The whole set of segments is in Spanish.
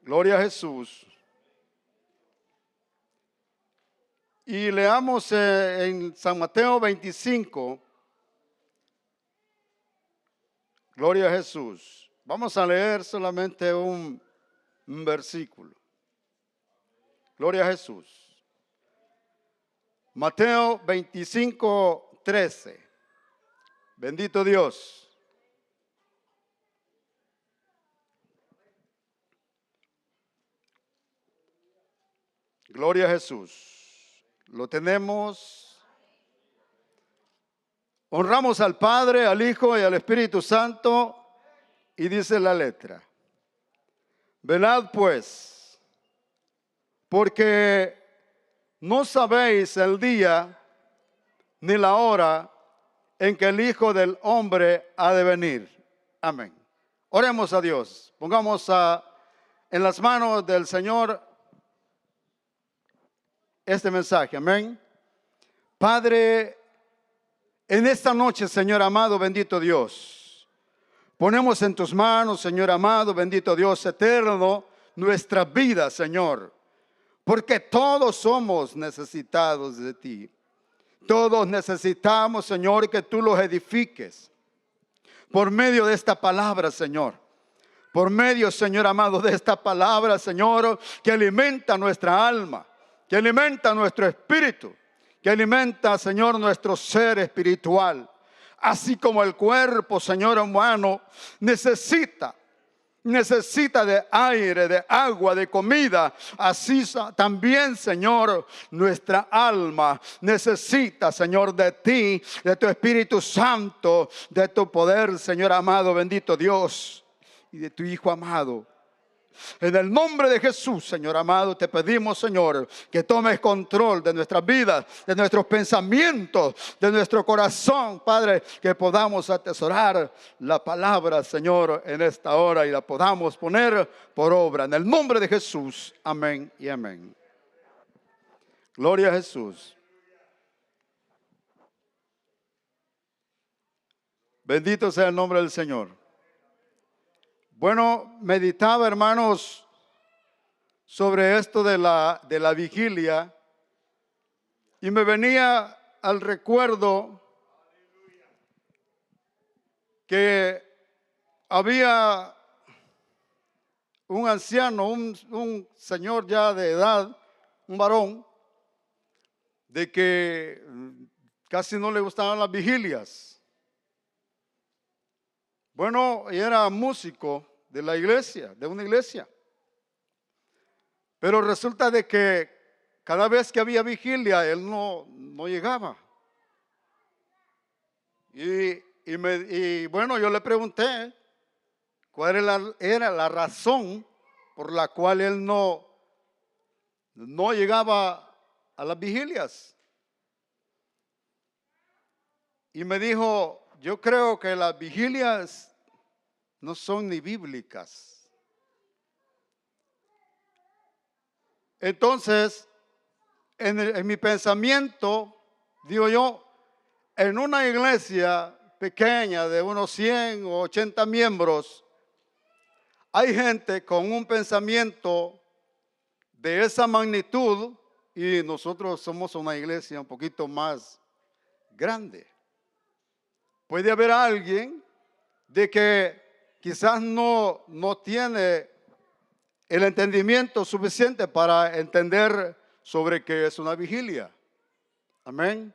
Gloria a Jesús. Y leamos en San Mateo 25. Gloria a Jesús. Vamos a leer solamente un versículo. Gloria a Jesús. Mateo 25, 13. Bendito Dios. Gloria a Jesús. Lo tenemos. Honramos al Padre, al Hijo y al Espíritu Santo. Y dice la letra: velad pues, porque no sabéis el día ni la hora en que el Hijo del Hombre ha de venir. Amén. Oremos a Dios. Pongamos en las manos del Señor este mensaje. Amén. Padre, en esta noche, Señor amado, bendito Dios, ponemos en tus manos, Señor amado, bendito Dios eterno, nuestra vida, Señor, porque todos somos necesitados de ti. Todos necesitamos, Señor, que tú los edifiques por medio de esta palabra, Señor. Por medio, Señor amado, de esta palabra, Señor, que alimenta nuestra alma, que alimenta nuestro espíritu, que alimenta, Señor, nuestro ser espiritual. Así como el cuerpo, Señor humano, necesita de aire, de agua, de comida. Así también, Señor, nuestra alma necesita, Señor, de ti, de tu Espíritu Santo, de tu poder, Señor amado, bendito Dios, y de tu Hijo amado. En el nombre de Jesús, Señor amado, te pedimos, Señor, que tomes control de nuestras vidas, de nuestros pensamientos, de nuestro corazón, Padre, que podamos atesorar la palabra, Señor, en esta hora y la podamos poner por obra. En el nombre de Jesús, amén y amén. Gloria a Jesús. Bendito sea el nombre del Señor. Bueno, meditaba, hermanos, sobre esto de la vigilia y me venía al recuerdo que había un anciano, un señor ya de edad, un varón, de que casi no le gustaban las vigilias. Bueno, y era músico de la iglesia, de una iglesia. Pero resulta de que cada vez que había vigilia, él no llegaba. Y bueno, yo le pregunté cuál era la razón por la cual él no llegaba a las vigilias. Y me dijo: yo creo que las vigilias no son ni bíblicas. Entonces, en mi pensamiento, digo yo, en una iglesia pequeña de unos 100 o 80 miembros, hay gente con un pensamiento de esa magnitud y nosotros somos una iglesia un poquito más grande. Puede haber alguien de que quizás no tiene el entendimiento suficiente para entender sobre qué es una vigilia. Amén.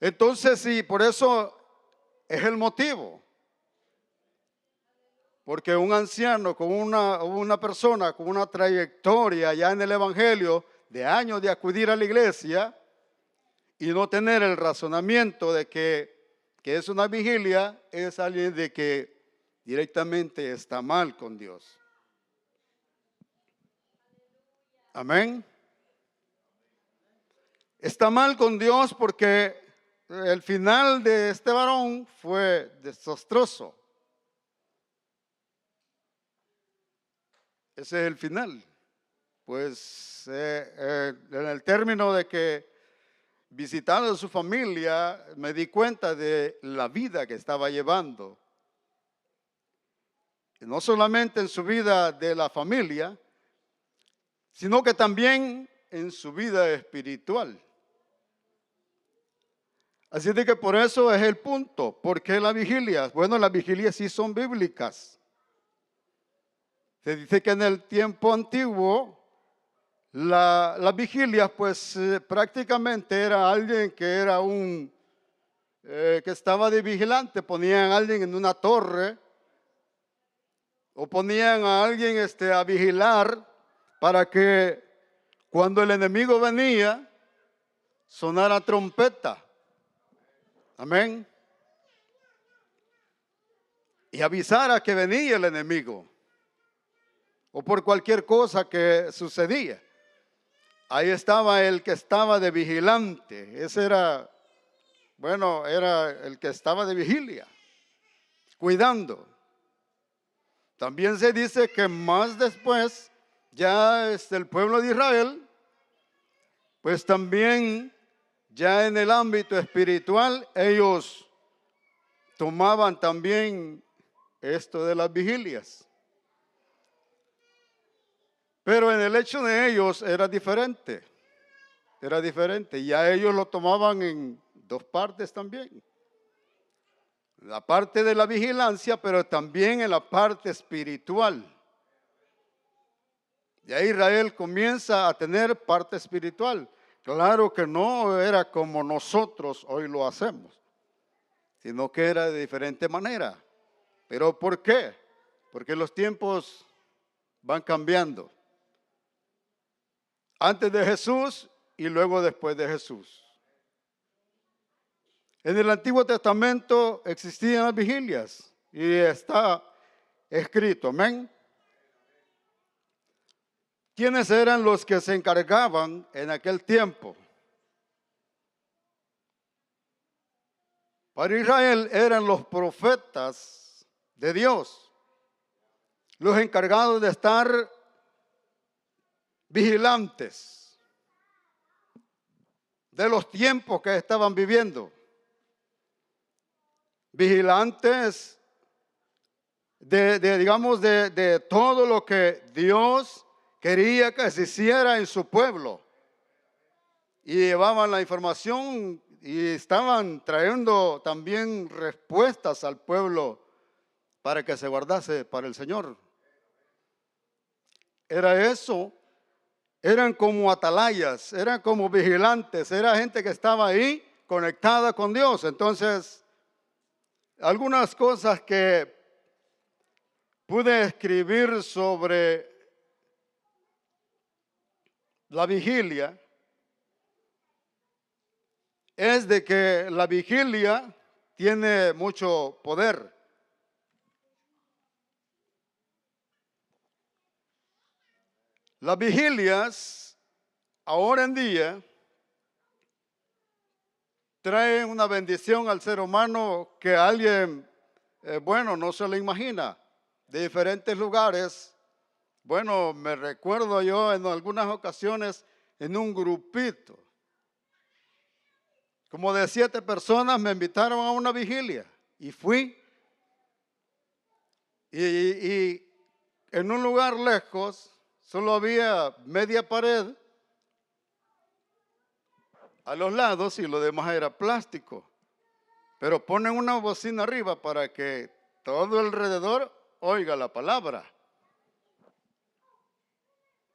Entonces, sí, por eso es el motivo. Porque un anciano, con una persona con una trayectoria ya en el evangelio de años de acudir a la iglesia y no tener el razonamiento de que es una vigilia, es alguien de que directamente está mal con Dios. Amén. Está mal con Dios porque el final de este varón fue desastroso. Ese es el final. Pues en el término de que visitando a su familia, me di cuenta de la vida que estaba llevando. Y no solamente en su vida de la familia, sino que también en su vida espiritual. Así de que por eso es el punto. ¿Por qué la vigilia? Bueno, las vigilias sí son bíblicas. Se dice que en el tiempo antiguo, las vigilias, pues prácticamente era alguien que era que estaba de vigilante. Ponían a alguien en una torre o ponían a alguien a vigilar para que cuando el enemigo venía, sonara trompeta. Amén. Y avisara que venía el enemigo. O por cualquier cosa que sucedía. Ahí estaba el que estaba de vigilante. Ese era, bueno, era el que estaba de vigilia. Cuidando. También se dice que más después, ya el pueblo de Israel, pues también ya en el ámbito espiritual, ellos tomaban también esto de las vigilias. Pero en el hecho de ellos era diferente. Era diferente. Ya ellos lo tomaban en dos partes también. La parte de la vigilancia, pero también en la parte espiritual. Ya Israel comienza a tener parte espiritual. Claro que no era como nosotros hoy lo hacemos, sino que era de diferente manera. ¿Pero por qué? Porque los tiempos van cambiando. Antes de Jesús y luego después de Jesús. En el Antiguo Testamento existían las vigilias y está escrito, amén. ¿Quiénes eran los que se encargaban en aquel tiempo? Para Israel eran los profetas de Dios, los encargados de estar vigilantes de los tiempos que estaban viviendo. Vigilantes de todo lo que Dios quería que se hiciera en su pueblo. Y llevaban la información y estaban trayendo también respuestas al pueblo para que se guardase para el Señor. Era eso. Eran como atalayas, eran como vigilantes, era gente que estaba ahí conectada con Dios. Entonces, algunas cosas que pude escribir sobre la vigilia es de que la vigilia tiene mucho poder. Las vigilias ahora en día traen una bendición al ser humano que alguien, no se lo imagina. De diferentes lugares. Bueno, me recuerdo yo en algunas ocasiones en un grupito, como de 7 personas me invitaron a una vigilia y fui. Y en un lugar lejos solo había media pared a los lados y lo demás era plástico. Pero ponen una bocina arriba para que todo alrededor oiga la palabra.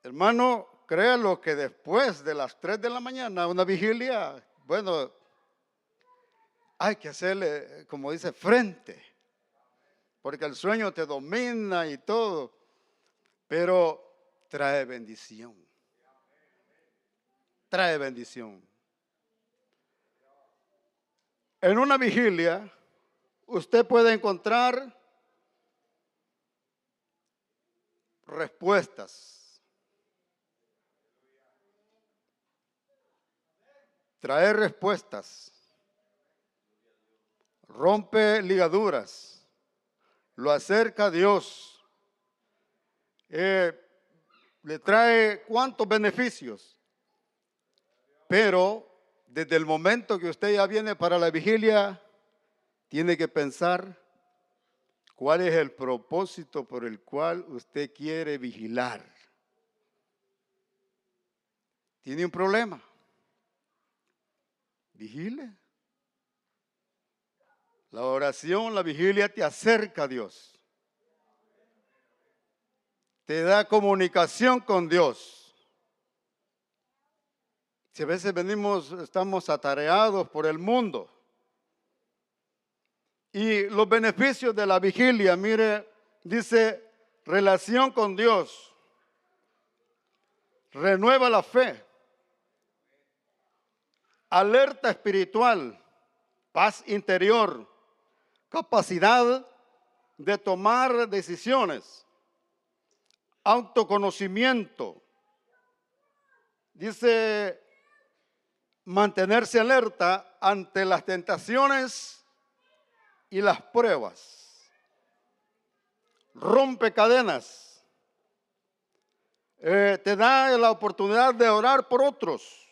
Hermano, créalo que después de las 3 de la mañana, una vigilia, bueno, hay que hacerle, como dice, frente. Porque el sueño te domina y todo. Pero trae bendición. Trae bendición. En una vigilia, usted puede encontrar respuestas. Trae respuestas. Rompe ligaduras. Lo acerca a Dios. Le trae cuántos beneficios. Pero desde el momento que usted ya viene para la vigilia, tiene que pensar ¿Cuál es el propósito por el cual usted quiere vigilar? ¿Tiene un problema? Vigile. La oración, la vigilia te acerca a Dios. Te da comunicación con Dios. Si a veces estamos atareados por el mundo. Y los beneficios de la vigilia, mire, dice, relación con Dios, renueva la fe, alerta espiritual, paz interior, capacidad de tomar decisiones, autoconocimiento. Dice, mantenerse alerta ante las tentaciones y las pruebas. Rompe cadenas. Te da la oportunidad de orar por otros.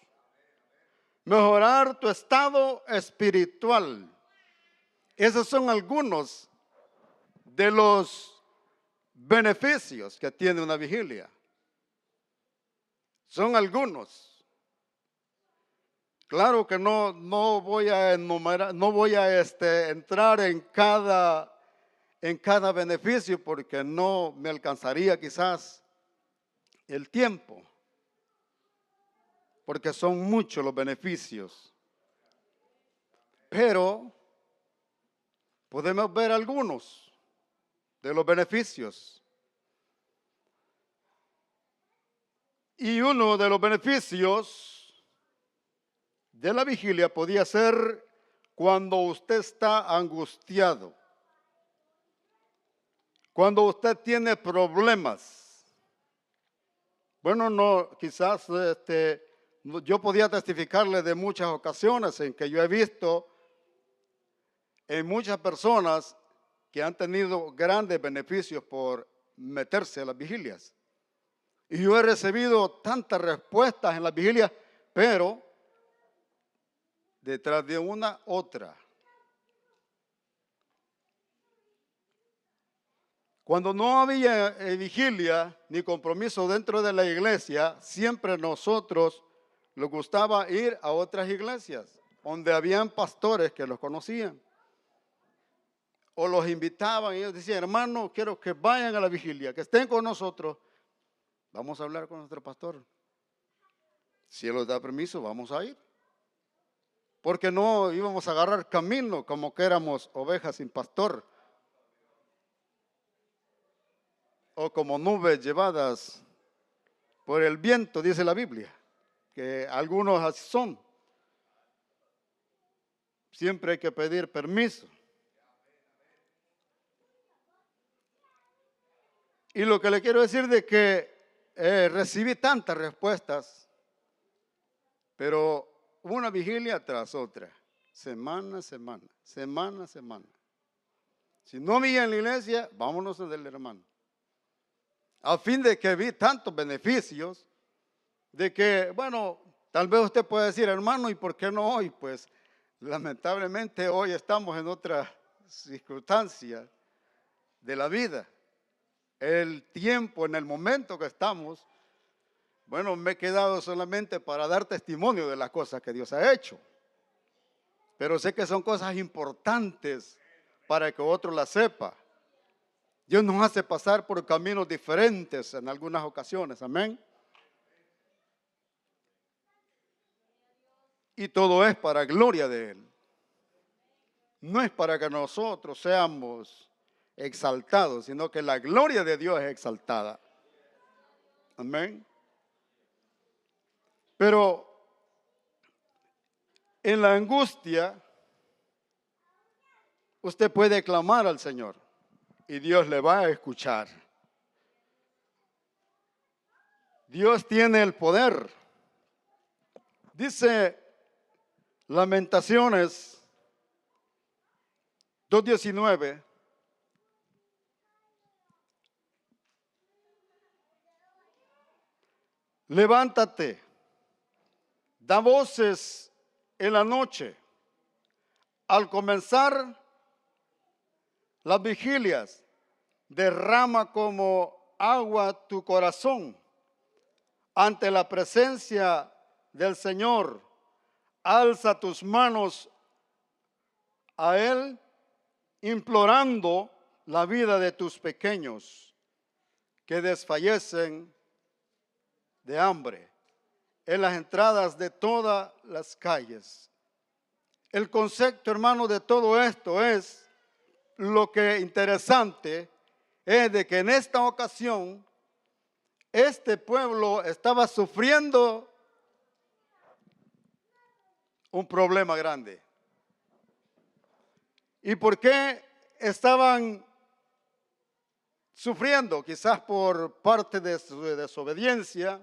Mejorar tu estado espiritual. Esos son algunos de los beneficios que tiene una vigilia. Son algunos. Claro que no voy a enumerar, no voy a entrar en cada beneficio porque no me alcanzaría quizás el tiempo, porque son muchos los beneficios. Pero podemos ver algunos de los beneficios. Y uno de los beneficios de la vigilia podía ser cuando usted está angustiado, cuando usted tiene problemas. Bueno, no, quizás yo podía testificarle de muchas ocasiones en que yo he visto en muchas personas que han tenido grandes beneficios por meterse a las vigilias. Y yo he recibido tantas respuestas en las vigilias, pero detrás de una otra. Cuando no había vigilia ni compromiso dentro de la iglesia, siempre nosotros nos gustaba ir a otras iglesias, donde habían pastores que los conocían. O los invitaban y ellos decían, hermano, quiero que vayan a la vigilia, que estén con nosotros. Vamos a hablar con nuestro pastor. Si él nos da permiso, vamos a ir. Porque no íbamos a agarrar camino como que éramos ovejas sin pastor. O como nubes llevadas por el viento, dice la Biblia. Que algunos así son. Siempre hay que pedir permiso. Y lo que le quiero decir de que recibí tantas respuestas, pero una vigilia tras otra, semana a semana, semana a semana. Si no vi en la iglesia, vámonos del hermano. A fin de que vi tantos beneficios, de que, bueno, tal vez usted puede decir, hermano, ¿y por qué no hoy? Pues, lamentablemente hoy estamos en otra circunstancia de la vida. El tiempo, en el momento que estamos, bueno, me he quedado solamente para dar testimonio de las cosas que Dios ha hecho. Pero sé que son cosas importantes para que otro las sepa. Dios nos hace pasar por caminos diferentes en algunas ocasiones, amén. Y todo es para gloria de Él. No es para que nosotros seamos exaltados, sino que la gloria de Dios es exaltada. Amén. Pero en la angustia, usted puede clamar al Señor y Dios le va a escuchar. Dios tiene el poder. Dice Lamentaciones 2:19. Levántate, da voces en la noche. Al comenzar las vigilias, derrama como agua tu corazón ante la presencia del Señor. Alza tus manos a Él, implorando la vida de tus pequeños que desfallecen de hambre en las entradas de todas las calles. El concepto, hermano, de todo esto es, lo que interesante es de que en esta ocasión este pueblo estaba sufriendo un problema grande. ¿Y por qué estaban sufriendo? Quizás por parte de su desobediencia,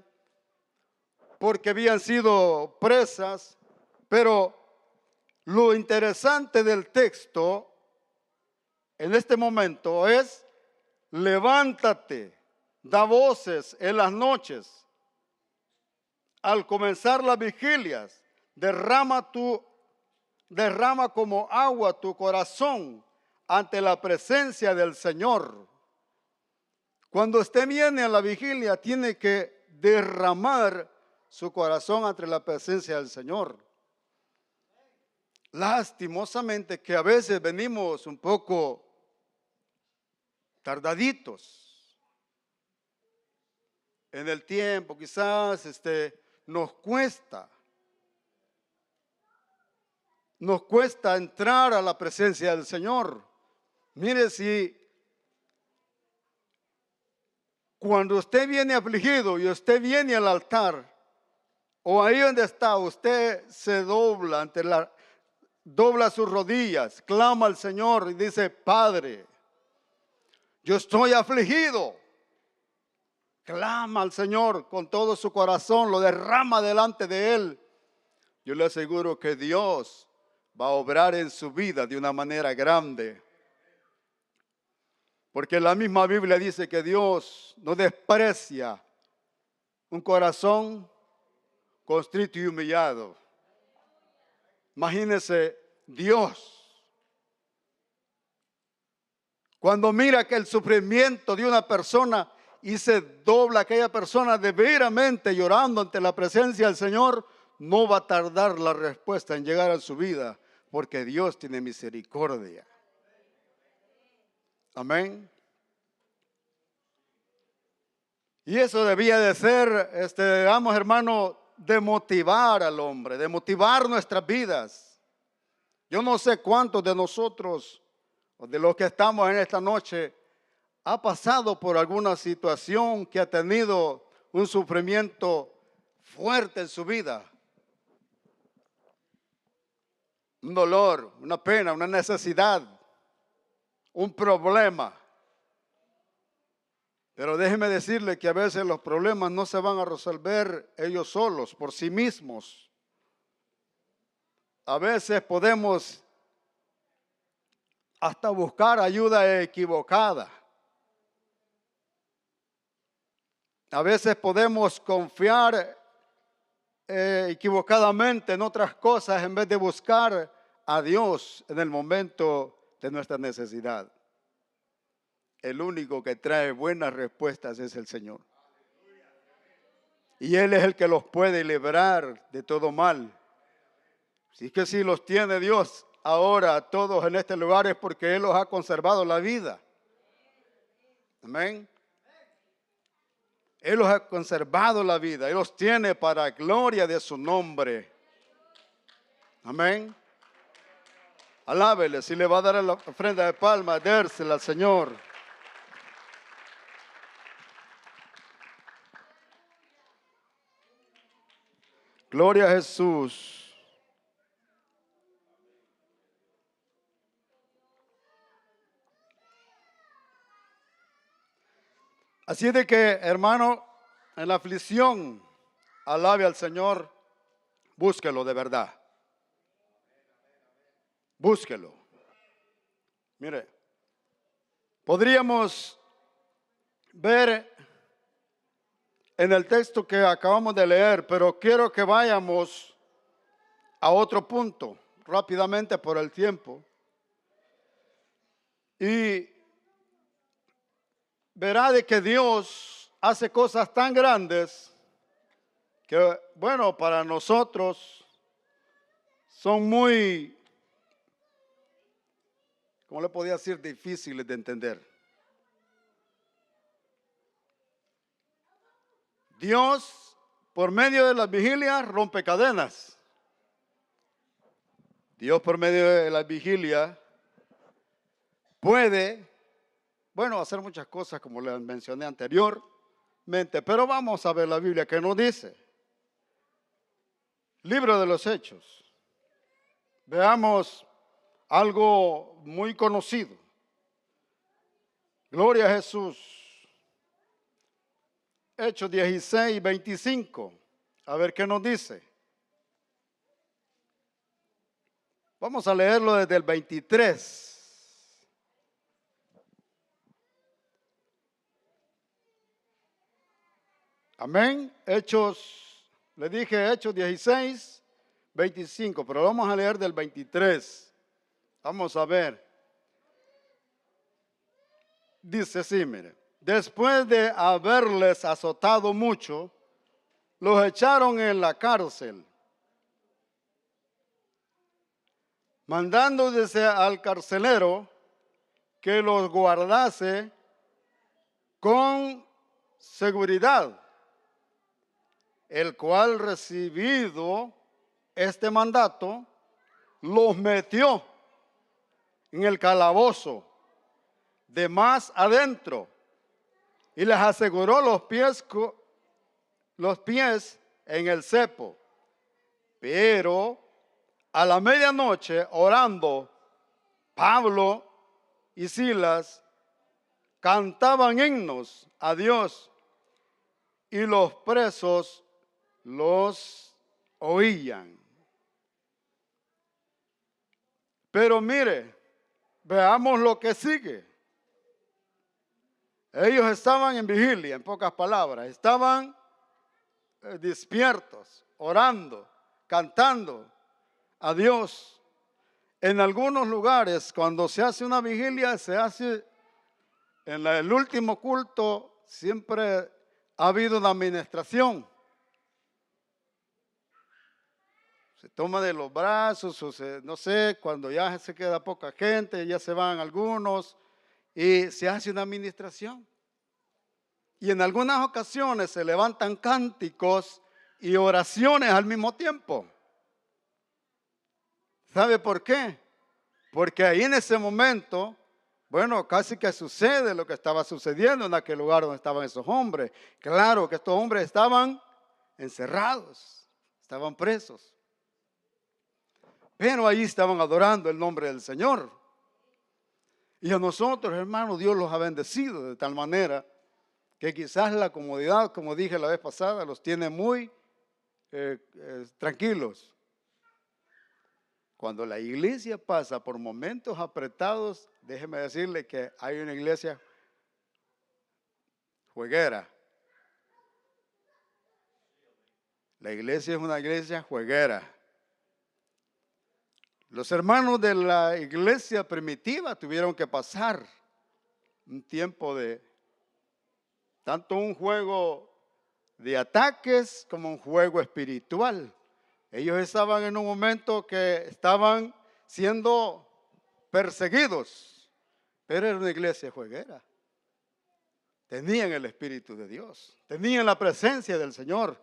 porque habían sido presas, pero lo interesante del texto en este momento es: levántate, da voces en las noches, al comenzar las vigilias, derrama como agua tu corazón ante la presencia del Señor. Cuando usted viene a la vigilia, tiene que derramar su corazón ante la presencia del Señor. Lastimosamente que a veces venimos un poco tardaditos en el tiempo, quizás nos cuesta entrar a la presencia del Señor. Mire, si cuando usted viene afligido y usted viene al altar, o ahí donde está, usted se dobla dobla sus rodillas, clama al Señor y dice: Padre, yo estoy afligido. Clama al Señor con todo su corazón, lo derrama delante de Él. Yo le aseguro que Dios va a obrar en su vida de una manera grande. Porque la misma Biblia dice que Dios no desprecia un corazón contrito y humillado. Imagínese Dios, cuando mira que el sufrimiento de una persona y se dobla aquella persona de veramente llorando ante la presencia del Señor, no va a tardar la respuesta en llegar a su vida, porque Dios tiene misericordia. Amén. Y eso debía de ser, digamos, hermano, de motivar al hombre, de motivar nuestras vidas. Yo no sé cuántos de nosotros, o de los que estamos en esta noche, ha pasado por alguna situación que ha tenido un sufrimiento fuerte en su vida. Un dolor, una pena, una necesidad, un problema. Pero déjeme decirle que a veces los problemas no se van a resolver ellos solos, por sí mismos. A veces podemos hasta buscar ayuda equivocada. A veces podemos confiar equivocadamente en otras cosas en vez de buscar a Dios en el momento de nuestra necesidad. El único que trae buenas respuestas es el Señor. Y Él es el que los puede librar de todo mal. Si es que si los tiene Dios ahora todos en este lugar es porque Él los ha conservado la vida. Amén. Él los ha conservado la vida. Él los tiene para gloria de su nombre. Amén. Alábele. Si le va a dar la ofrenda de palma, dérsela al Señor. Gloria a Jesús. Así de que, hermano, en la aflicción, alabe al Señor, búsquelo de verdad. Búsquelo. Mire, podríamos ver en el texto que acabamos de leer, pero quiero que vayamos a otro punto rápidamente por el tiempo. Y verá de que Dios hace cosas tan grandes que, bueno, para nosotros son muy, ¿cómo le podía decir? Difíciles de entender. Dios, por medio de las vigilias, rompe cadenas. Dios, por medio de las vigilias, puede, bueno, hacer muchas cosas como les mencioné anteriormente, pero vamos a ver la Biblia que nos dice. Libro de los Hechos. Veamos algo muy conocido. Gloria a Jesús. Hechos 16, 25. A ver qué nos dice. Vamos a leerlo desde el 23. Amén. Hechos, le dije Hechos 16, 25, pero vamos a leer del 23. Vamos a ver. Dice así, mire. Después de haberles azotado mucho, los echaron en la cárcel, mandándose al carcelero que los guardase con seguridad, el cual, recibido este mandato, los metió en el calabozo de más adentro y les aseguró los pies en el cepo. Pero a la medianoche, orando, Pablo y Silas cantaban himnos a Dios y los presos los oían. Pero mire, veamos lo que sigue. Ellos estaban en vigilia, en pocas palabras, estaban despiertos, orando, cantando a Dios. En algunos lugares, cuando se hace una vigilia, se hace en el último culto, siempre ha habido una administración. Se toma de los brazos, o no sé, cuando ya se queda poca gente, ya se van algunos, y se hace una administración. Y en algunas ocasiones se levantan cánticos y oraciones al mismo tiempo. ¿Sabe por qué? Porque ahí en ese momento, bueno, casi que sucede lo que estaba sucediendo en aquel lugar donde estaban esos hombres. Claro que estos hombres estaban encerrados, estaban presos. Pero ahí estaban adorando el nombre del Señor. Y a nosotros, hermanos, Dios los ha bendecido de tal manera que quizás la comodidad, como dije la vez pasada, los tiene muy tranquilos. Cuando la iglesia pasa por momentos apretados, déjeme decirle que hay una iglesia jueguera. La iglesia es una iglesia jueguera. Los hermanos de la iglesia primitiva tuvieron que pasar un tiempo de tanto un juego de ataques como un juego espiritual. Ellos estaban en un momento que estaban siendo perseguidos, pero era una iglesia jueguera. Tenían el Espíritu de Dios, tenían la presencia del Señor.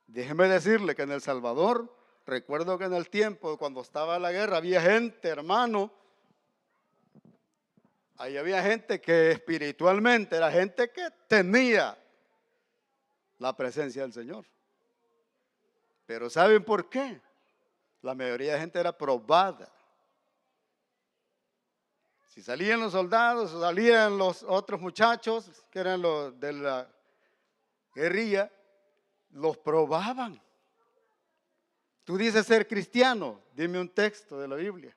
Déjeme decirle que en El Salvador, recuerdo que en el tiempo cuando estaba la guerra había gente, hermano, ahí había gente que espiritualmente era gente que tenía la presencia del Señor. Pero ¿saben por qué? La mayoría de gente era probada. Si salían los soldados, salían los otros muchachos que eran los de la guerrilla, los probaban. Tú dices ser cristiano, dime un texto de la Biblia.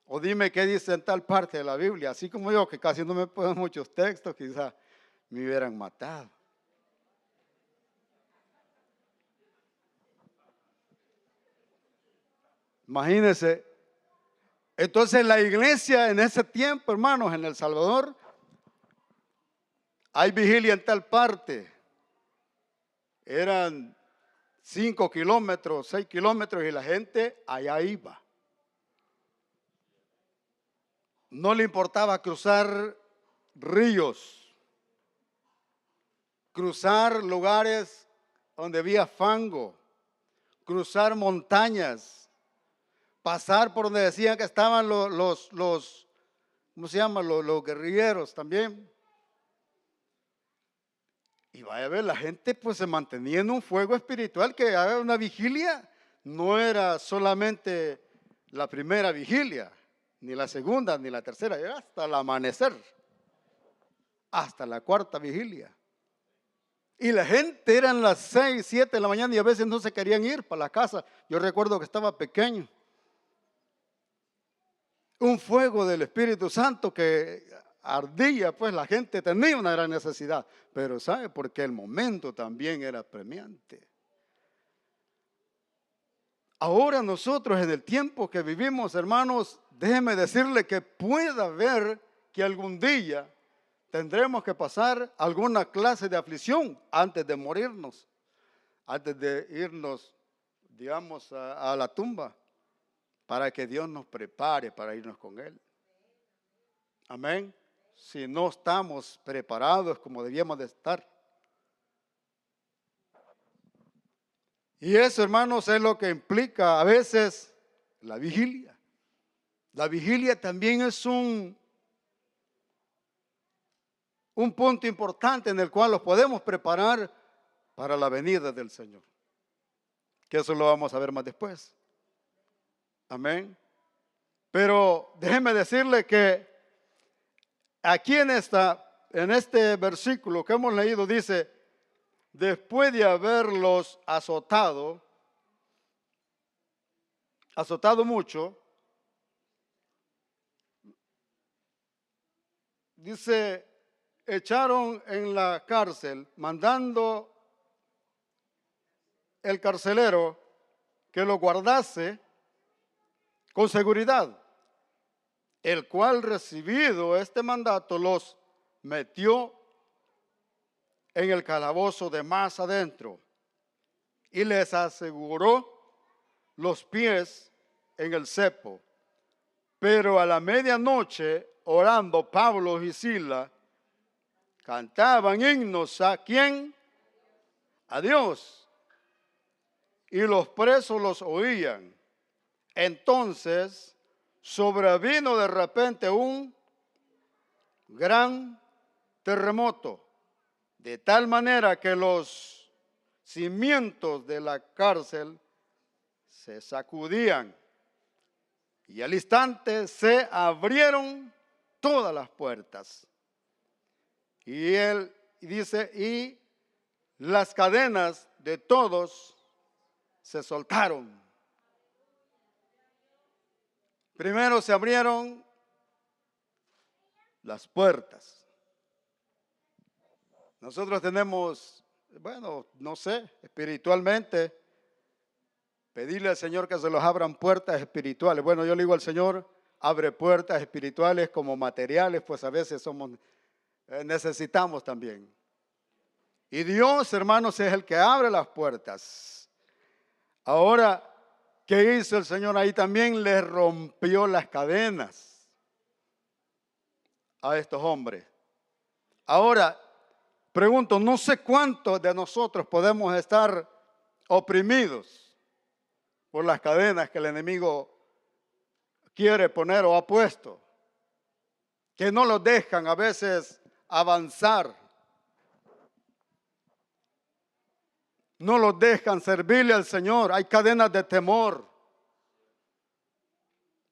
O dime qué dice en tal parte de la Biblia. Así como yo, que casi no me puedo muchos textos, quizás me hubieran matado. Imagínense, Entonces la iglesia en ese tiempo, hermanos, en El Salvador, hay vigilia en tal parte. Eran 5 kilómetros, 6 kilómetros y la gente allá iba. No le importaba cruzar ríos, cruzar lugares donde había fango, cruzar montañas, pasar por donde decían que estaban los ¿cómo se llama? Los guerrilleros también. Y vaya a ver, la gente pues se mantenía en un fuego espiritual, que haga una vigilia. No era solamente la primera vigilia, ni la segunda, ni la tercera, era hasta el amanecer, hasta la cuarta vigilia. Y la gente eran las 6, 7 de la mañana y a veces no se querían ir para la casa. Yo recuerdo que estaba pequeño. Un fuego del Espíritu Santo que ardía, pues la gente tenía una gran necesidad. Pero ¿sabe? Porque el momento también era premiante. Ahora nosotros en el tiempo que vivimos, hermanos, déjeme decirle que pueda haber que algún día tendremos que pasar alguna clase de aflicción antes de morirnos, antes de irnos, digamos, a la tumba, para que Dios nos prepare para irnos con Él. Amén. Si no estamos preparados como debíamos de estar. Y eso, hermanos, es lo que implica a veces la vigilia. La vigilia también es un punto importante en el cual los podemos preparar para la venida del Señor. Que eso lo vamos a ver más después. Amén. Pero déjeme decirle que aquí en este versículo que hemos leído dice, después de haberlos azotado mucho, dice, echaron en la cárcel, mandando el carcelero que lo guardase con seguridad, el cual, recibido este mandato, los metió en el calabozo de más adentro y les aseguró los pies en el cepo. Pero a la medianoche, orando, Pablo y Sila cantaban himnos ¿a quién? A Dios. Y los presos los oían. Entonces sobrevino de repente un gran terremoto, de tal manera que los cimientos de la cárcel se sacudían y al instante se abrieron todas las puertas. Y él dice, y las cadenas de todos se soltaron. Primero se abrieron las puertas. Nosotros tenemos, bueno, no sé, espiritualmente, pedirle al Señor que se los abran puertas espirituales. Bueno, yo le digo al Señor, abre puertas espirituales como materiales, pues a veces necesitamos también. Y Dios, hermanos, es el que abre las puertas. Ahora, ¿qué hizo el Señor ahí? También le rompió las cadenas a estos hombres. Ahora, pregunto, no sé cuántos de nosotros podemos estar oprimidos por las cadenas que el enemigo quiere poner o ha puesto, que no los dejan a veces avanzar, no los dejan servirle al Señor. Hay cadenas de temor,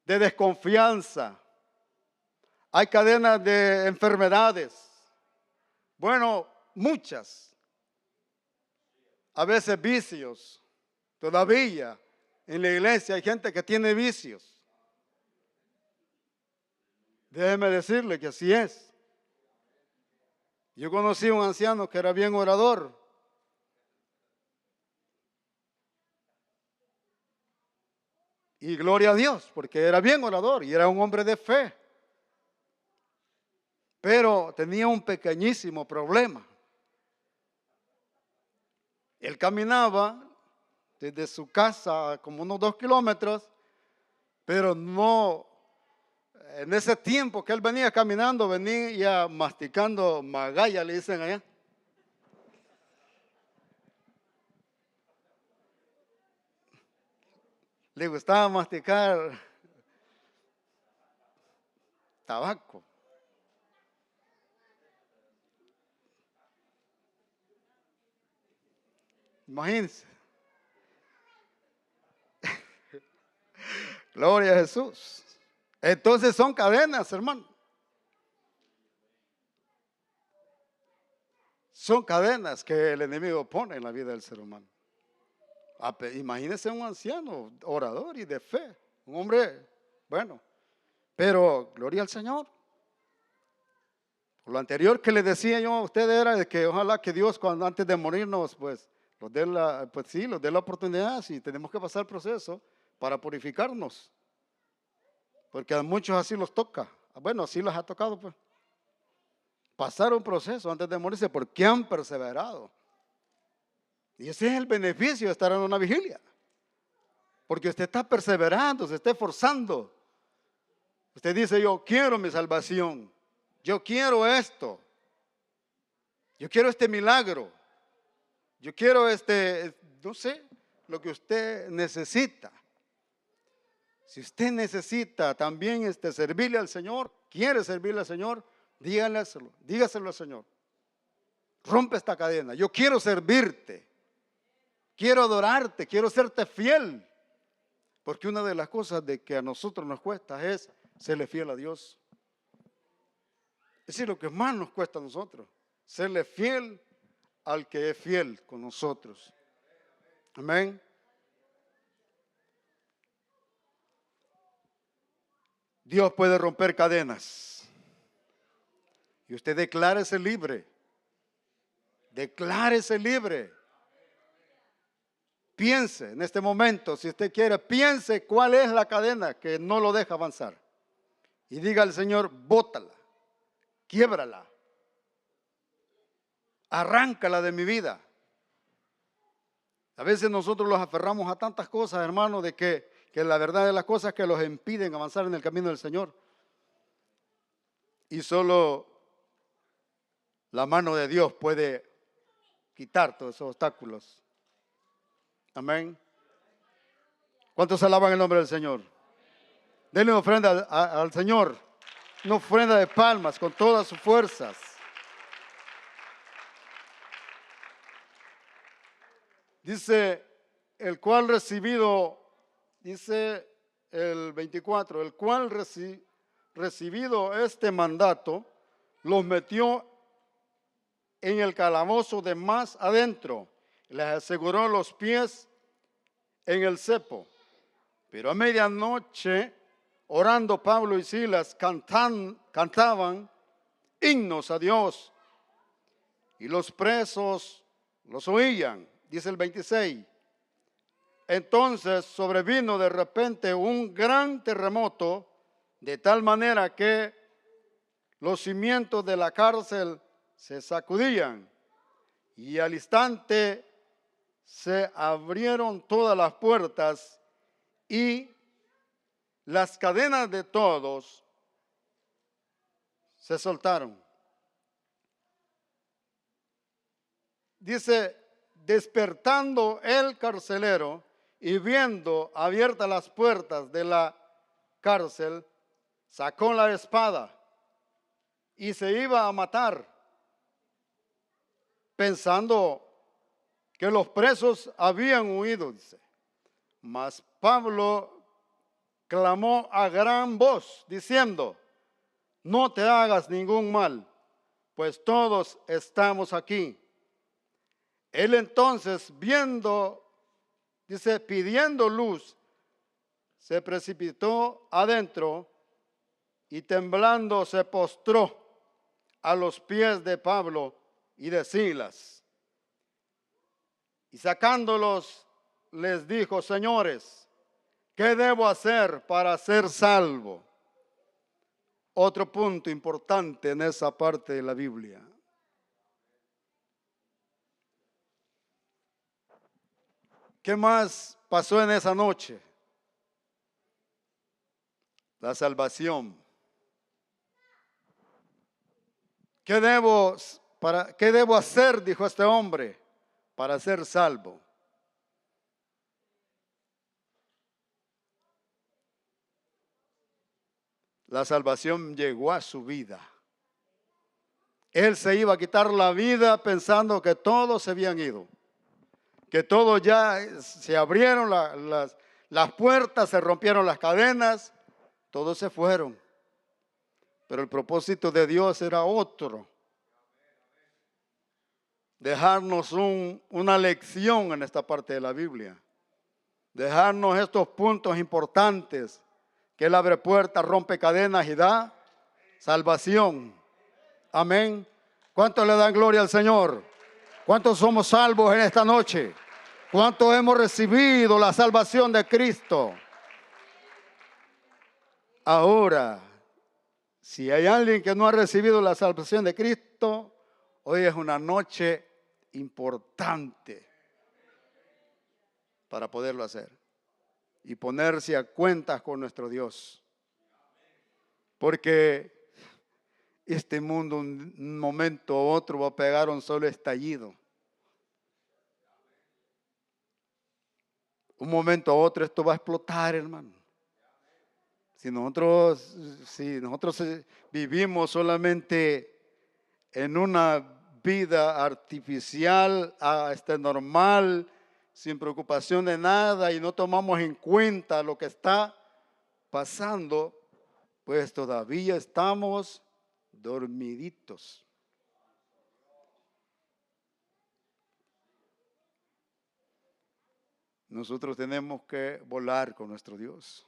de desconfianza, hay cadenas de enfermedades, bueno, muchas, a veces vicios. Todavía en la iglesia hay gente que tiene vicios. Déjeme decirle que así es. Yo conocí a un anciano que era bien orador. Y gloria a Dios, porque era bien orador y era un hombre de fe. Pero tenía un pequeñísimo problema. Él caminaba desde su casa como unos 2 kilómetros, pero no, en ese tiempo que él venía caminando, venía masticando magalla, le dicen allá. Le gustaba masticar tabaco. Imagínense. Gloria a Jesús. Entonces son cadenas, hermano. Son cadenas que el enemigo pone en la vida del ser humano. Imagínese un anciano, orador y de fe. Un hombre, bueno, pero gloria al Señor. Lo anterior que le decía yo a usted era de que ojalá que Dios antes de morirnos pues nos dé la oportunidad, si tenemos que pasar el proceso para purificarnos. Porque a muchos así los toca. Bueno, así los ha tocado pues. Pasar un proceso antes de morirse porque han perseverado. Y ese es el beneficio de estar en una vigilia. Porque usted está perseverando, se está esforzando. Usted dice, yo quiero mi salvación. Yo quiero esto. Yo quiero este milagro. Yo quiero no sé, lo que usted necesita. Si usted necesita también servirle al Señor, quiere servirle al Señor, dígaselo al Señor. Rompe esta cadena. Yo quiero servirte. Quiero adorarte, quiero serte fiel. Porque una de las cosas de que a nosotros nos cuesta es serle fiel a Dios. Es decir, lo que más nos cuesta a nosotros, serle fiel al que es fiel con nosotros. Amén. Dios puede romper cadenas. Y usted declárese libre. Declárese libre. Piense en este momento, si usted quiere, piense cuál es la cadena que no lo deja avanzar. Y diga al Señor, bótala, quiébrala, arráncala de mi vida. A veces nosotros los aferramos a tantas cosas, hermano, de que la verdad de las cosas que los impiden avanzar en el camino del Señor. Y solo la mano de Dios puede quitar todos esos obstáculos. Amén. ¿Cuántos alaban el nombre del Señor? Denle una ofrenda al Señor. Una ofrenda de palmas con todas sus fuerzas. Dice, el cual recibido, dice el 24, el cual recibido este mandato, los metió en el calabozo de más adentro, les aseguró los pies en el cepo. Pero a medianoche, orando Pablo y Silas, cantaban himnos a Dios, y los presos los oían. Dice el 26. Entonces sobrevino de repente un gran terremoto, de tal manera que los cimientos de la cárcel se sacudían, y al instante se abrieron todas las puertas y las cadenas de todos se soltaron. Dice, despertando el carcelero y viendo abiertas las puertas de la cárcel, sacó la espada y se iba a matar, pensando que los presos habían huido, dice. Mas Pablo clamó a gran voz, diciendo, no te hagas ningún mal, pues todos estamos aquí. Él entonces, pidiendo luz, se precipitó adentro y temblando se postró a los pies de Pablo y de Silas. Y sacándolos, les dijo, señores, ¿Qué debo hacer para ser salvo? Otro punto importante en esa parte de la Biblia. ¿Qué más pasó en esa noche? La salvación. ¿Qué debo hacer? Dijo este hombre, para ser salvo. La salvación llegó a su vida. Él se iba a quitar la vida pensando que todos se habían ido, que todos ya se abrieron las puertas, se rompieron las cadenas, todos se fueron. Pero el propósito de Dios era otro. Dejarnos una lección en esta parte de la Biblia. Dejarnos estos puntos importantes, que Él abre puertas, rompe cadenas y da salvación. Amén. ¿Cuántos le dan gloria al Señor? ¿Cuántos somos salvos en esta noche? ¿Cuántos hemos recibido la salvación de Cristo? Ahora, si hay alguien que no ha recibido la salvación de Cristo, hoy es una noche importante para poderlo hacer y ponerse a cuentas con nuestro Dios. Porque este mundo un momento u otro va a pegar un solo estallido. Un momento u otro esto va a explotar, hermano. Si nosotros vivimos solamente en una vida artificial, normal, sin preocupación de nada y no tomamos en cuenta lo que está pasando, pues todavía estamos dormiditos. Nosotros tenemos que volar con nuestro Dios.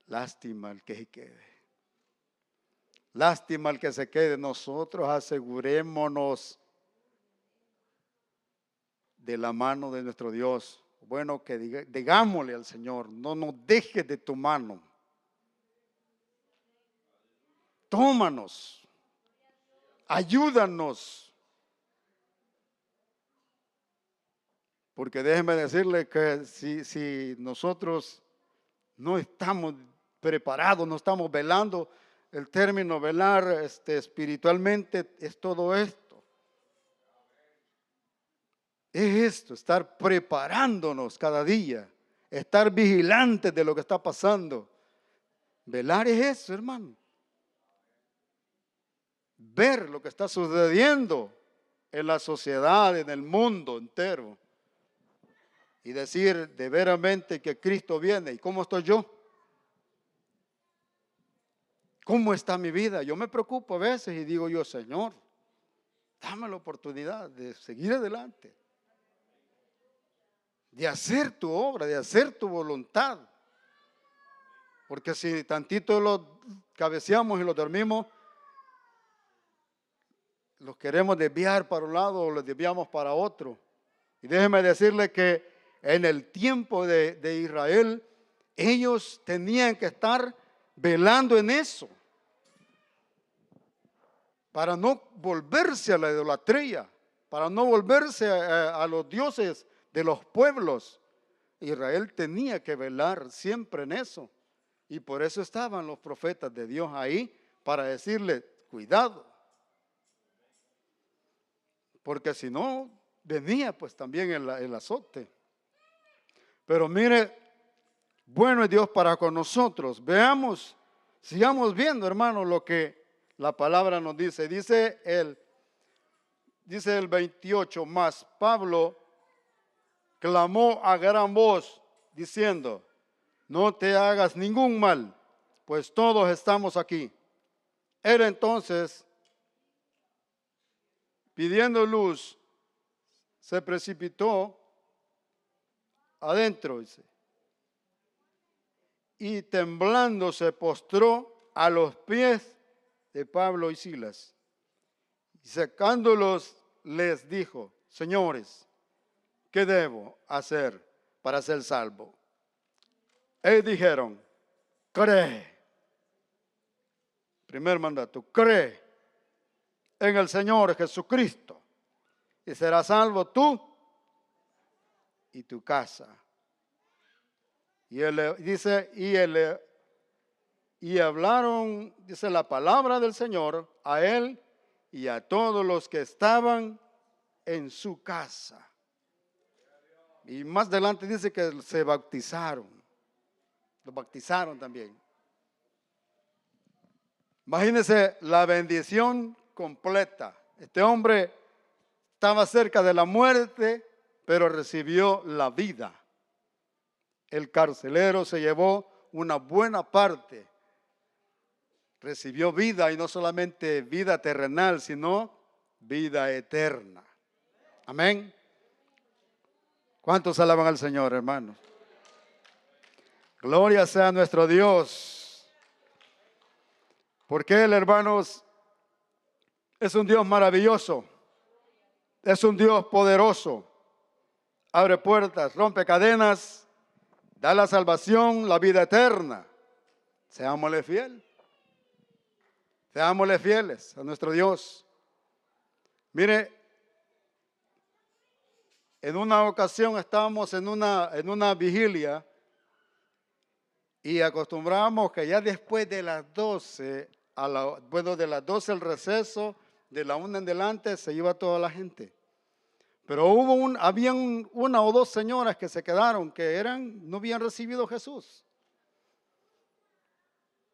Lástima el que se quede. Lástima el que se quede. Nosotros asegurémonos de la mano de nuestro Dios. Bueno, que digámosle al Señor, no nos dejes de tu mano. Tómanos. Ayúdanos. Porque déjeme decirle que si nosotros no estamos preparados, no estamos velando, el término velar espiritualmente es todo esto. Es esto, estar preparándonos cada día, estar vigilantes de lo que está pasando. Velar es eso, hermano. Ver lo que está sucediendo en la sociedad, en el mundo entero. Y decir de veramente que Cristo viene. ¿Y cómo estoy yo? ¿Cómo está mi vida? Yo me preocupo a veces y digo yo, Señor, dame la oportunidad de seguir adelante. De hacer tu obra, de hacer tu voluntad. Porque si tantito lo cabeceamos y lo dormimos, los queremos desviar para un lado o los desviamos para otro. Y déjeme decirle que en el tiempo de Israel, ellos tenían que estar velando en eso. Para no volverse a la idolatría, para no volverse a los dioses de los pueblos. Israel tenía que velar siempre en eso. Y por eso estaban los profetas de Dios ahí, para decirle, cuidado. Porque si no, venía pues también el azote. Pero mire, bueno es Dios para con nosotros. Veamos, sigamos viendo, hermanos, lo que la palabra nos dice. Dice el 28, más Pablo clamó a gran voz diciendo, no te hagas ningún mal, pues todos estamos aquí. Él entonces, pidiendo luz, se precipitó adentro, dice, y temblando se postró a los pies de Pablo y Silas. Y sacándolos les dijo, señores, ¿qué debo hacer para ser salvo? Ellos dijeron, cree. Primer mandato, cree en el Señor Jesucristo y serás salvo tú y tu casa. Y él dice, y hablaron, dice la palabra del Señor a él y a todos los que estaban en su casa. Y más adelante dice que se bautizaron. Los bautizaron también. Imagínense la bendición completa. Este hombre estaba cerca de la muerte, pero recibió la vida. El carcelero se llevó una buena parte. Recibió vida, y no solamente vida terrenal, sino vida eterna. Amén. ¿Cuántos alaban al Señor, hermanos? Gloria sea a nuestro Dios. Porque Él, hermanos, es un Dios maravilloso. Es un Dios poderoso. Abre puertas, rompe cadenas, da la salvación, la vida eterna. Seámosle fieles. Seámosle fieles a nuestro Dios. Mire, en una ocasión estábamos en una vigilia y acostumbrábamos que ya después de las 12, de las 12 el receso, de la 1 en adelante se iba toda la gente. Pero habían una o dos señoras que se quedaron, que no habían recibido a Jesús.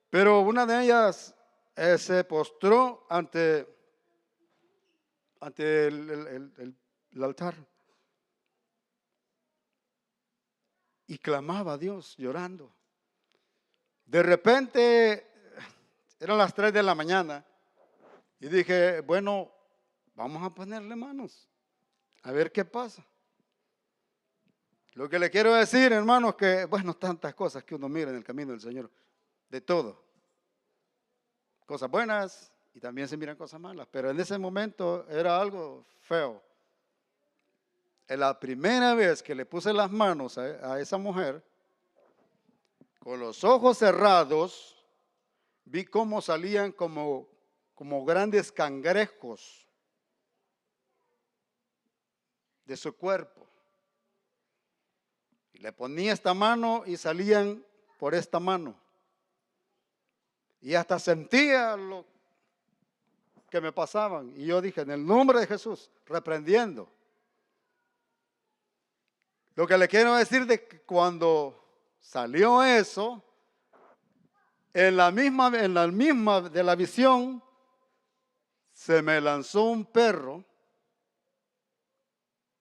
Pero una de ellas se postró ante el altar y clamaba a Dios llorando. De repente, eran las 3 de la mañana y dije, bueno, vamos a ponerle manos, a ver qué pasa. Lo que le quiero decir, hermanos, que, bueno, tantas cosas que uno mira en el camino del Señor, de todo. Cosas buenas y también se miran cosas malas, pero en ese momento era algo feo. En la primera vez que le puse las manos a esa mujer, con los ojos cerrados, vi cómo salían como grandes cangrejos de su cuerpo. Y le ponía esta mano y salían por esta mano. Y hasta sentía lo que me pasaban. Y yo dije, en el nombre de Jesús, reprendiendo. Lo que le quiero decir de que cuando salió eso, en la misma de la visión, se me lanzó un perro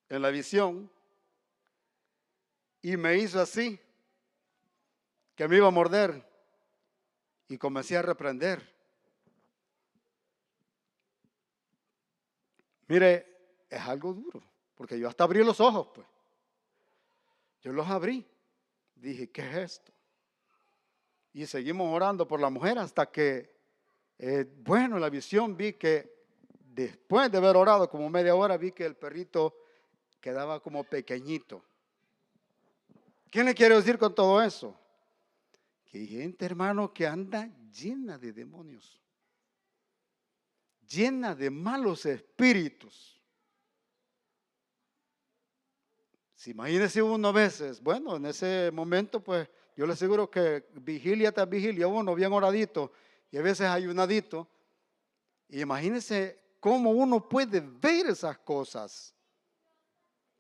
en la visión y me hizo así, que me iba a morder, y comencé a reprender. Mire, es algo duro, porque yo hasta abrí los ojos, pues. Yo los abrí. Dije, ¿qué es esto? Y seguimos orando por la mujer hasta que, bueno, en la visión vi que después de haber orado como media hora, vi que el perrito quedaba como pequeñito. ¿Qué le quiero decir con todo eso? Que hay gente, hermano, que anda llena de demonios, llena de malos espíritus. Si imagínese uno a veces, bueno, en ese momento, pues, yo le aseguro que vigilia tras vigilia, uno bien oradito y a veces ayunadito. Y imagínese cómo uno puede ver esas cosas.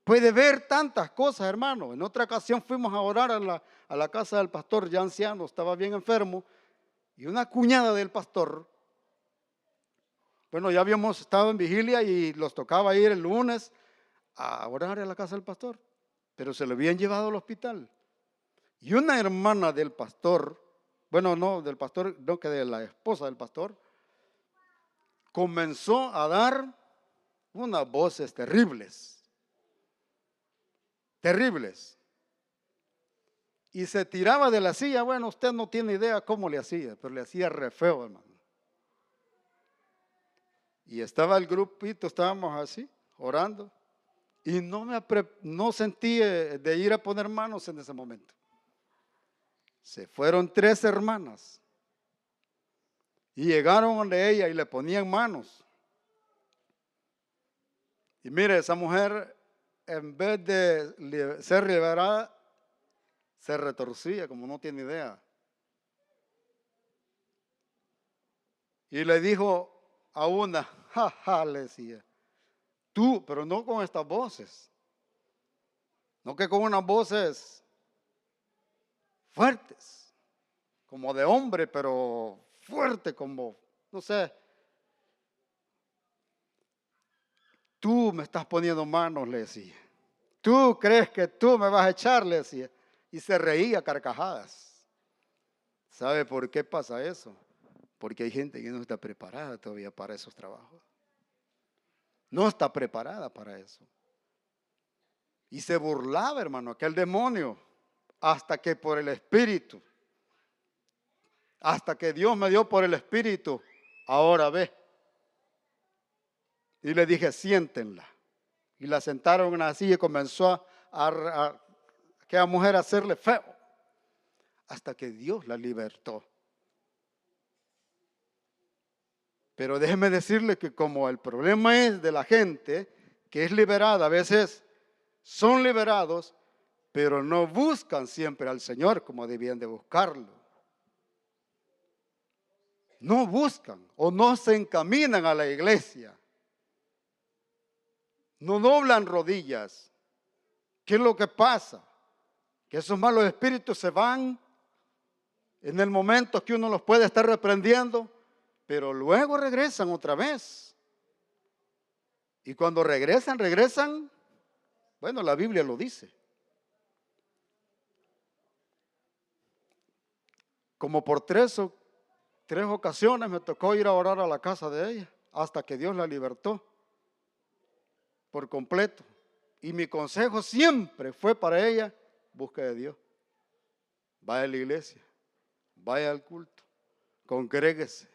Puede ver tantas cosas, hermano. En otra ocasión fuimos a orar a la casa del pastor ya anciano, estaba bien enfermo, y una cuñada del pastor, bueno, ya habíamos estado en vigilia y los tocaba ir el lunes a orar a la casa del pastor, pero se lo habían llevado al hospital. Y una hermana del pastor, bueno, no del pastor, no, que de la esposa del pastor, comenzó a dar unas voces terribles. Terribles. Y se tiraba de la silla. Bueno, usted no tiene idea cómo le hacía, pero le hacía re feo, hermano. Y estaba el grupito, estábamos así, orando. Y no sentí de ir a poner manos en ese momento. Se fueron 3 hermanas y llegaron donde ella y le ponían manos. Y mire, esa mujer, en vez de ser liberada, se retorcía como no tiene idea. Y le dijo a una, jaja, le decía, tú, pero no con estas voces, no que con unas voces fuertes, como de hombre, pero fuerte, como, no sé. Tú me estás poniendo manos, le decía. ¿Tú crees que tú me vas a echar? Le decía. Y se reía a carcajadas. ¿Sabe por qué pasa eso? Porque hay gente que no está preparada todavía para esos trabajos. No está preparada para eso. Y se burlaba, hermano, aquel demonio, hasta que por el Espíritu, hasta que Dios me dio por el Espíritu, ahora ve. Y le dije, siéntenla. Y la sentaron en una silla y comenzó a aquella mujer a hacerle feo, hasta que Dios la libertó. Pero déjeme decirle que como el problema es de la gente que es liberada, a veces son liberados, pero no buscan siempre al Señor como debían de buscarlo. No buscan o no se encaminan a la iglesia. No doblan rodillas. ¿Qué es lo que pasa? Que esos malos espíritus se van en el momento que uno los puede estar reprendiendo, pero luego regresan otra vez. Y cuando regresan, bueno, la Biblia lo dice. Como por tres ocasiones me tocó ir a orar a la casa de ella, hasta que Dios la libertó por completo. Y mi consejo siempre fue para ella, busque de Dios. Vaya a la iglesia, vaya al culto, congréguese.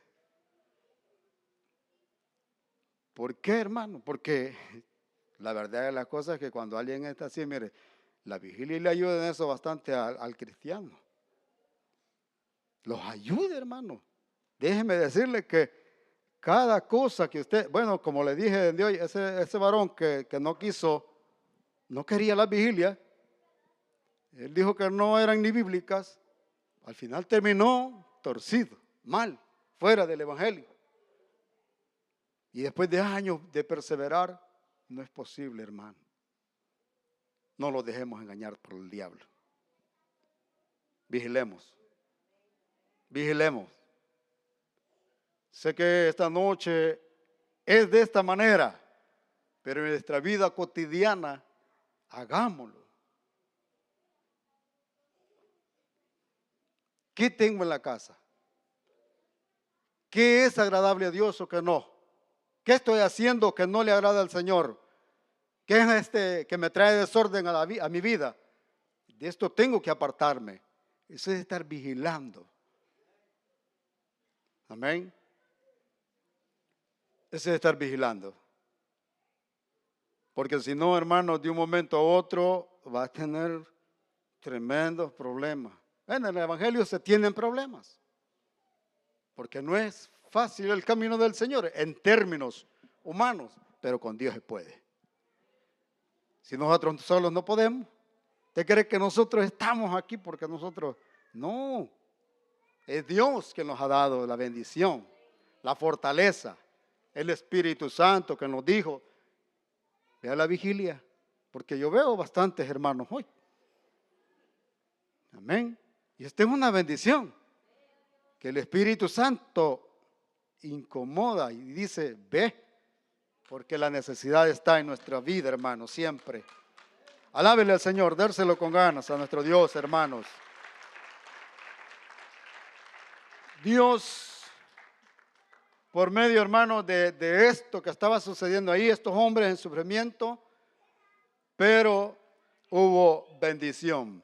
¿Por qué, hermano? Porque la verdad de las cosas es que cuando alguien está así, mire, la vigilia le ayuda en eso bastante al cristiano. Los ayuda, hermano. Déjeme decirle que cada cosa que usted, bueno, como le dije de hoy, ese varón que no quería la vigilia, él dijo que no eran ni bíblicas, al final terminó torcido, mal, fuera del evangelio. Y después de años de perseverar, no es posible, hermano. No lo dejemos engañar por el diablo. Vigilemos. Vigilemos. Sé que esta noche es de esta manera, pero en nuestra vida cotidiana, hagámoslo. ¿Qué tengo en la casa? ¿Qué es agradable a Dios o qué no? ¿Qué estoy haciendo que no le agrada al Señor? ¿Qué es que me trae desorden a mi vida? De esto tengo que apartarme. Eso es estar vigilando. Amén. Eso es estar vigilando. Porque si no, hermanos, de un momento a otro va a tener tremendos problemas. En el evangelio se tienen problemas. Porque no es fácil el camino del Señor en términos humanos, pero con Dios se puede. Si nosotros solos no podemos, ¿usted cree que nosotros estamos aquí porque nosotros? No, es Dios que nos ha dado la bendición, la fortaleza, el Espíritu Santo que nos dijo, vea la vigilia, porque yo veo bastantes hermanos hoy. Amén. Y esta es una bendición, que el Espíritu Santo incomoda y dice, ve, porque la necesidad está en nuestra vida, hermanos, siempre. Alábele al Señor, dárselo con ganas a nuestro Dios, hermanos. Dios, por medio, hermanos, de esto que estaba sucediendo ahí, estos hombres en sufrimiento, pero hubo bendición,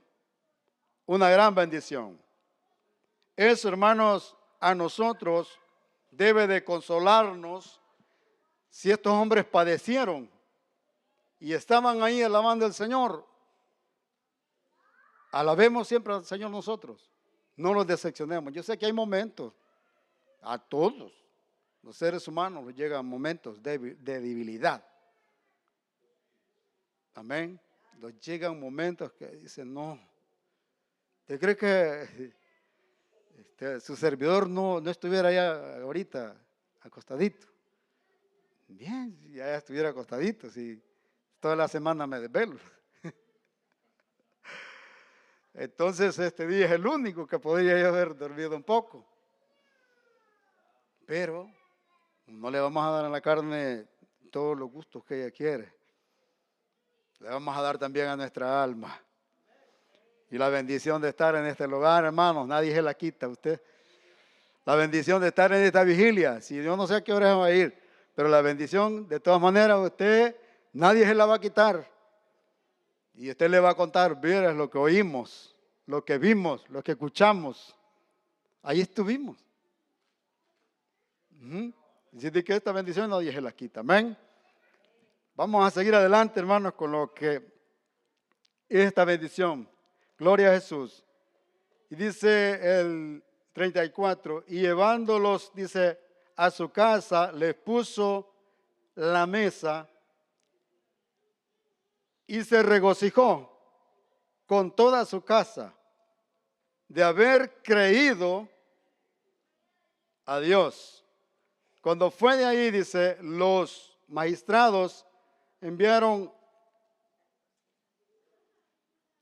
una gran bendición. Eso, hermanos, a nosotros debe de consolarnos si estos hombres padecieron y estaban ahí alabando al Señor. Alabemos siempre al Señor nosotros. no nos decepcionemos. Yo sé que hay momentos, a todos los seres humanos nos llegan momentos de debilidad. Amén. Nos llegan momentos que dicen, no, ¿usted cree que su servidor no estuviera allá ahorita acostadito? Bien, si ya estuviera acostadito, si toda la semana me desvelo. Entonces este día es el único que podría yo haber dormido un poco. Pero no le vamos a dar a la carne todos los gustos que ella quiere. Le vamos a dar también a nuestra alma. Y la bendición de estar en este lugar, hermanos, nadie se la quita a usted. La bendición de estar en esta vigilia, si yo no sé a qué hora va a ir, pero la bendición de todas maneras a usted, nadie se la va a quitar. Y usted le va a contar, mira lo que oímos, lo que vimos, lo que escuchamos. Ahí estuvimos. Así que esta bendición nadie se la quita. Amén. Vamos a seguir adelante, hermanos, con lo que es esta bendición. Gloria a Jesús. Y dice el 34, y llevándolos, dice, a su casa, les puso la mesa y se regocijó con toda su casa de haber creído a Dios. Cuando fue de ahí, dice, los magistrados enviaron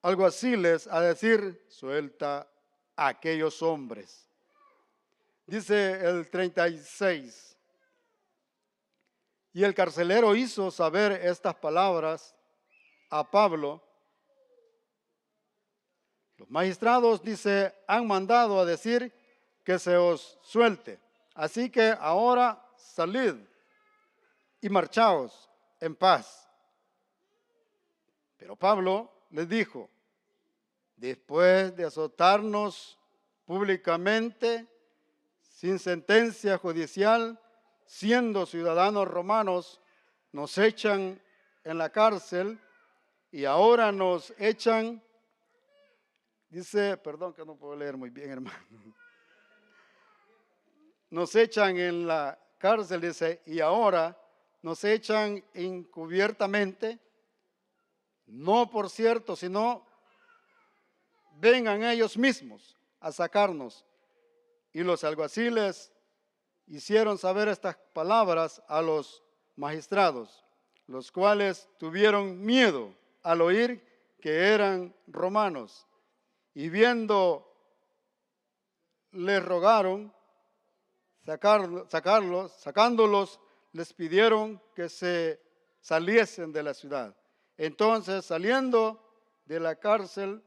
alguaciles a decir, suelta a aquellos hombres. Dice el 36, y el carcelero hizo saber estas palabras a Pablo. Los magistrados, dice, han mandado a decir que se os suelte. Así que ahora salid y marchaos en paz. Pero Pablo les dijo, después de azotarnos públicamente, sin sentencia judicial, siendo ciudadanos romanos, nos echan en la cárcel y ahora nos echan, dice, perdón que no puedo leer muy bien, hermano. Nos echan en la cárcel, dice, y ahora nos echan encubiertamente, no por cierto, sino vengan ellos mismos a sacarnos. Y los alguaciles hicieron saber estas palabras a los magistrados, los cuales tuvieron miedo al oír que eran romanos. Y viendo, les rogaron sacándolos, les pidieron que se saliesen de la ciudad. Entonces, saliendo de la cárcel,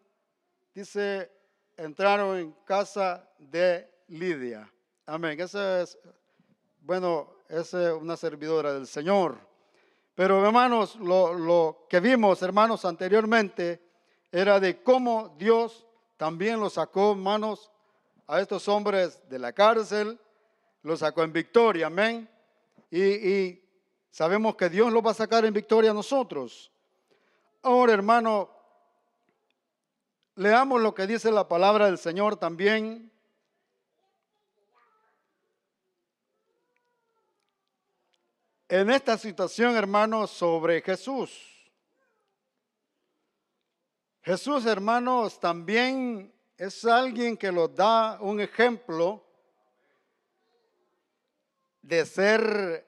dice, entraron en casa de Lidia. Amén. Esa es, bueno, es una servidora del Señor. Pero hermanos, lo que vimos, hermanos, anteriormente, era de cómo Dios también los sacó, hermanos, a estos hombres de la cárcel, los sacó en victoria, amén. Y sabemos que Dios los va a sacar en victoria a nosotros. Ahora, hermano, leamos lo que dice la palabra del Señor también. En esta situación, hermanos, sobre Jesús. Jesús, hermanos, también es alguien que nos da un ejemplo de ser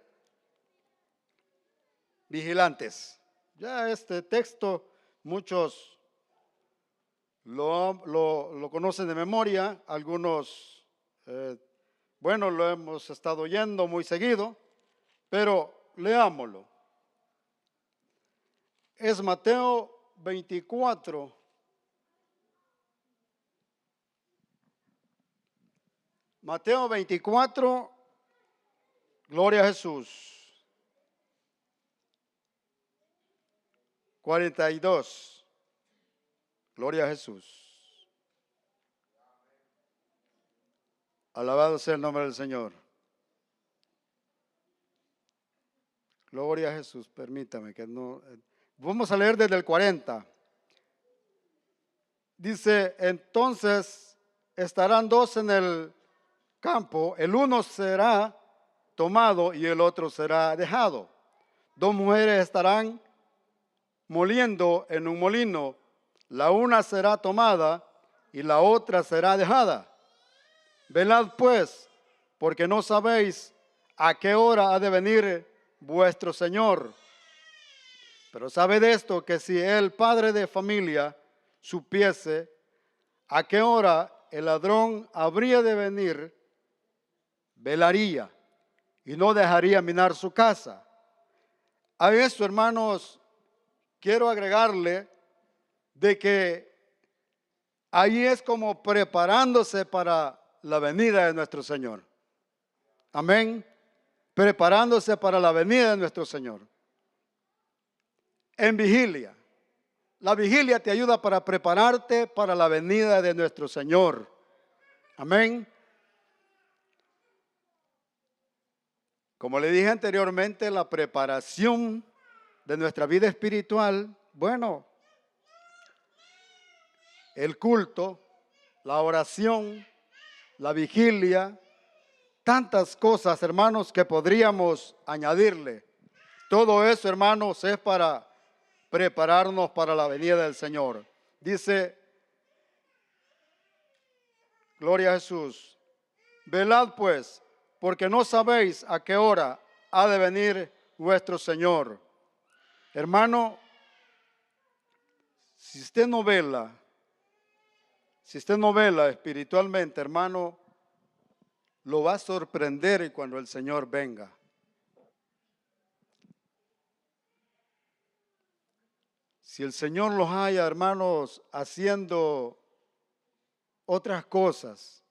vigilantes. Ya este texto muchos lo conocen de memoria, algunos, bueno, lo hemos estado oyendo muy seguido, pero leámoslo. Es Mateo 24. Mateo 24, gloria a Jesús. 42, gloria a Jesús. Alabado sea el nombre del Señor. Gloria a Jesús, permítame que no. Vamos a leer desde el 40. Dice, entonces estarán dos en el campo, el uno será tomado y el otro será dejado. Dos mujeres estarán moliendo en un molino, la una será tomada y la otra será dejada. Velad pues, porque no sabéis a qué hora ha de venir vuestro Señor. Pero sabed esto, que si el padre de familia supiese a qué hora el ladrón habría de venir, velaría y no dejaría minar su casa. A eso, hermanos, quiero agregarle de que ahí es como preparándose para la venida de nuestro Señor. Amén. Preparándose para la venida de nuestro Señor. En vigilia. La vigilia te ayuda para prepararte para la venida de nuestro Señor. Amén. Como le dije anteriormente, la preparación de nuestra vida espiritual, bueno, el culto, la oración, la vigilia, tantas cosas, hermanos, que podríamos añadirle. Todo eso, hermanos, es para prepararnos para la venida del Señor. Dice, gloria a Jesús, velad pues, porque no sabéis a qué hora ha de venir vuestro Señor. Hermano, si usted no vela espiritualmente, hermano, lo va a sorprender cuando el Señor venga. Si el Señor los haya, hermanos, haciendo otras cosas,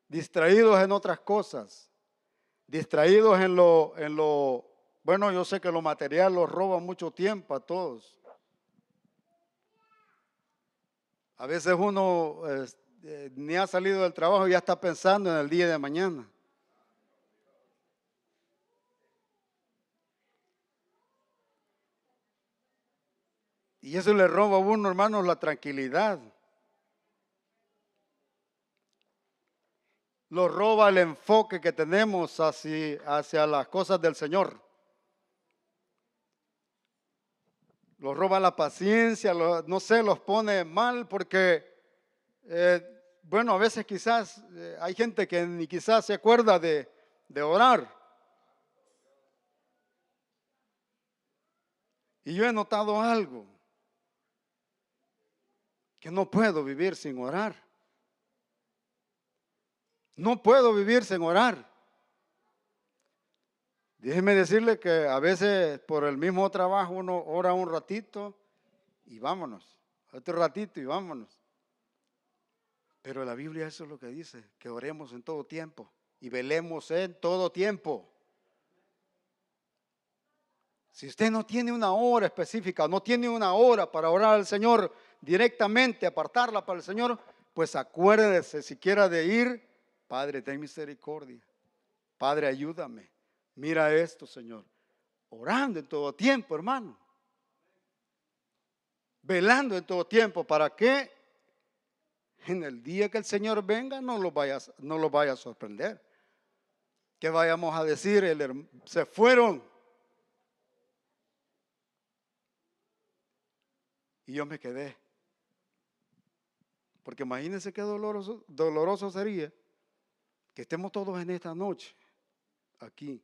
distraídos en otras cosas, distraídos en lo, bueno, yo sé que lo material los roba mucho tiempo a todos. A veces uno ni ha salido del trabajo y ya está pensando en el día de mañana. Y eso le roba a uno, hermanos, la tranquilidad. Lo roba el enfoque que tenemos hacia las cosas del Señor. Los roba la paciencia, no sé, los pone mal porque, bueno, a veces quizás hay gente que ni quizás se acuerda de orar. Y yo he notado algo, que no puedo vivir sin orar. No puedo vivir sin orar. Déjeme decirle que a veces por el mismo trabajo uno ora un ratito y vámonos, otro ratito y vámonos. Pero la Biblia eso es lo que dice, que oremos en todo tiempo y velemos en todo tiempo. Si usted no tiene una hora específica, no tiene una hora para orar al Señor directamente, apartarla para el Señor, pues acuérdese siquiera de ir, Padre, ten misericordia, Padre, ayúdame. Mira esto, Señor, orando en todo tiempo, hermano. Velando en todo tiempo, ¿para que en el día que el Señor venga no lo vaya a sorprender? Que vayamos a decir, se fueron y yo me quedé. Porque imagínense qué doloroso sería que estemos todos en esta noche aquí.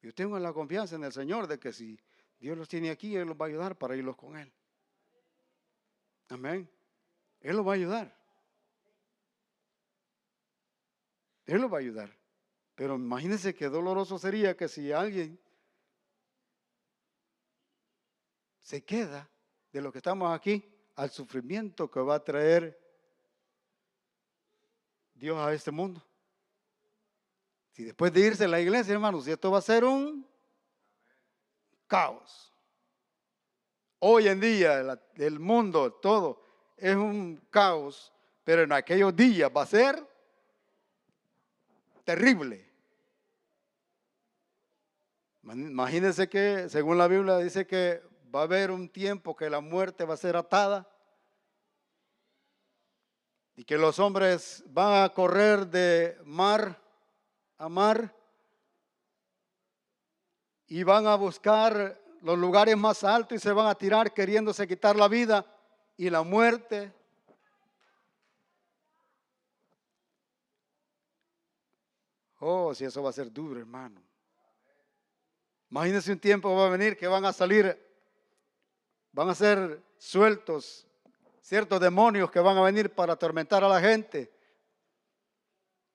Yo tengo la confianza en el Señor de que si Dios los tiene aquí, Él los va a ayudar para irlos con Él. Amén. Él los va a ayudar. Él los va a ayudar. Pero imagínense qué doloroso sería que si alguien se queda de lo que estamos aquí al sufrimiento que va a traer Dios a este mundo. Si después de irse a la iglesia, hermanos, si esto va a ser un caos. Hoy en día el mundo, todo es un caos, pero en aquellos días va a ser terrible. Imagínense que, según la Biblia, dice que va a haber un tiempo que la muerte va a ser atada. y que los hombres van a correr de mar a mar y van a buscar los lugares más altos y se van a tirar queriéndose quitar la vida y la muerte. Oh, si eso va a ser duro, hermano. Imagínense un tiempo va a venir que van a salir, van a ser sueltos ciertos demonios que van a venir para atormentar a la gente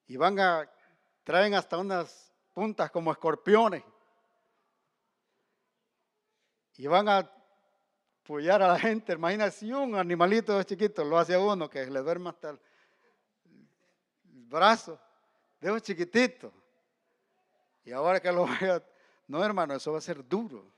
y traen hasta unas puntas como escorpiones y van a pullar a la gente. Imagínense si un animalito de chiquito lo hace a uno que le duerma hasta el brazo de un chiquitito. Y ahora que lo vaya, no, hermano, eso va a ser duro.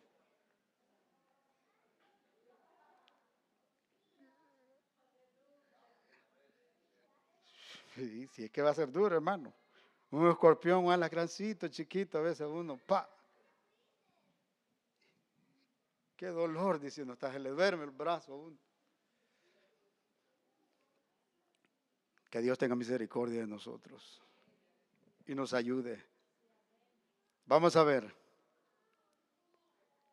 Sí, sí, es que va a ser duro, hermano. Un escorpión, un alacrancito chiquito, a veces uno, ¡pa! Qué dolor, diciendo, hasta se le duerme el brazo a uno. Que Dios tenga misericordia de nosotros y nos ayude. Vamos a ver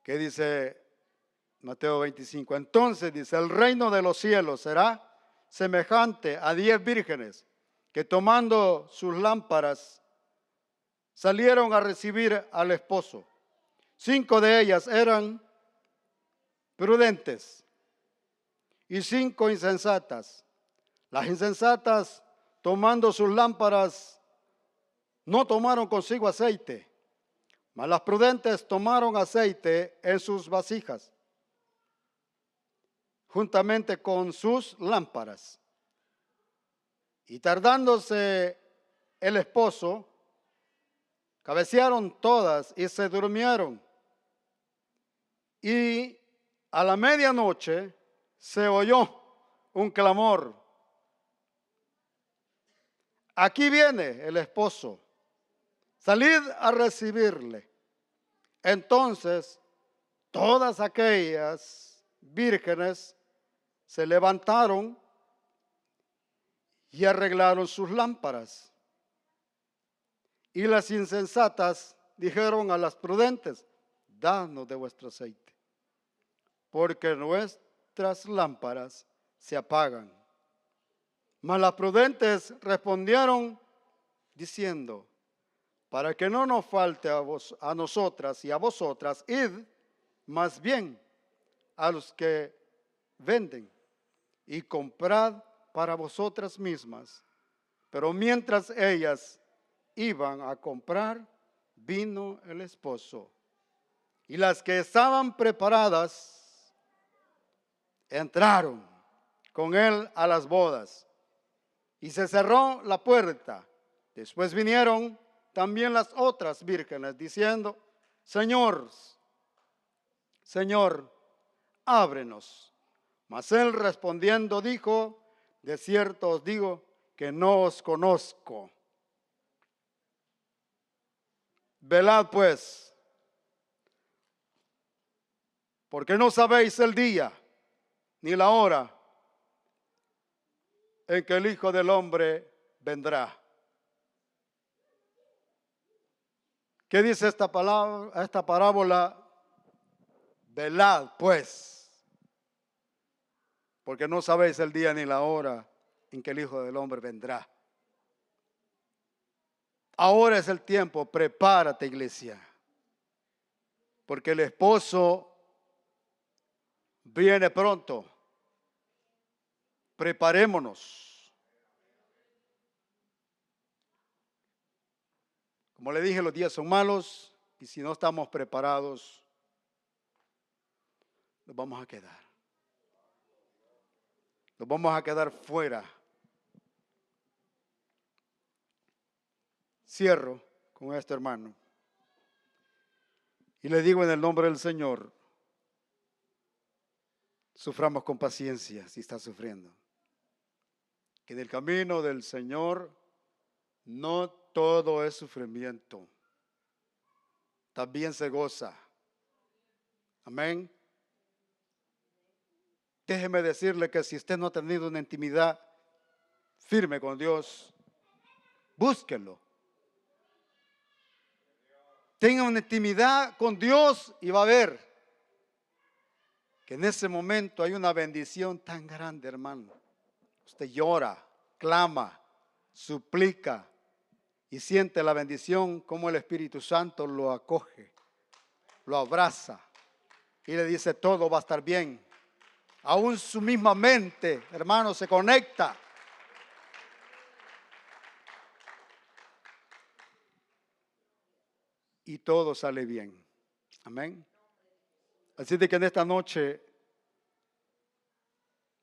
qué dice Mateo 25. Entonces dice, el reino de los cielos será semejante a 10 vírgenes que tomando sus lámparas salieron a recibir al esposo. 5 de ellas eran prudentes y 5 insensatas. Las insensatas, tomando sus lámparas, no tomaron consigo aceite, mas las prudentes tomaron aceite en sus vasijas, juntamente con sus lámparas. Y tardándose el esposo, cabecearon todas y se durmieron. Y a la medianoche se oyó un clamor: aquí viene el esposo, salid a recibirle. Entonces todas aquellas vírgenes se levantaron y arreglaron sus lámparas. Y las insensatas dijeron a las prudentes: danos de vuestro aceite, porque nuestras lámparas se apagan. Mas las prudentes respondieron diciendo: para que no nos falte a nosotras y a vosotras, id más bien a los que venden y comprad para vosotras mismas. Pero mientras ellas iban a comprar, vino el esposo. Y las que estaban preparadas entraron con él a las bodas. Y se cerró la puerta. Después vinieron también las otras vírgenes diciendo: Señor, Señor, ábrenos. Mas él respondiendo dijo: de cierto os digo que no os conozco. Velad pues, porque no sabéis el día ni la hora en que el Hijo del Hombre vendrá. ¿Qué dice esta parábola? Velad pues, porque no sabéis el día ni la hora en que el Hijo del Hombre vendrá. Ahora es el tiempo, prepárate, iglesia, porque el esposo viene pronto. Preparémonos. Como le dije, los días son malos y si no estamos preparados, nos vamos a quedar. Nos vamos a quedar fuera. Cierro con esto, hermano. Y le digo en el nombre del Señor, suframos con paciencia si está sufriendo. Que en el camino del Señor no todo es sufrimiento. También se goza. Amén. Déjeme decirle que si usted no ha tenido una intimidad firme con Dios. Búsquenlo. Tenga una intimidad con Dios y va a ver que en ese momento hay una bendición tan grande, hermano. Usted llora, clama, suplica y siente la bendición como el Espíritu Santo lo acoge, lo abraza y le dice todo va a estar bien. Aún su misma mente, hermano, se conecta. Y todo sale bien. Amén. Así de que en esta noche,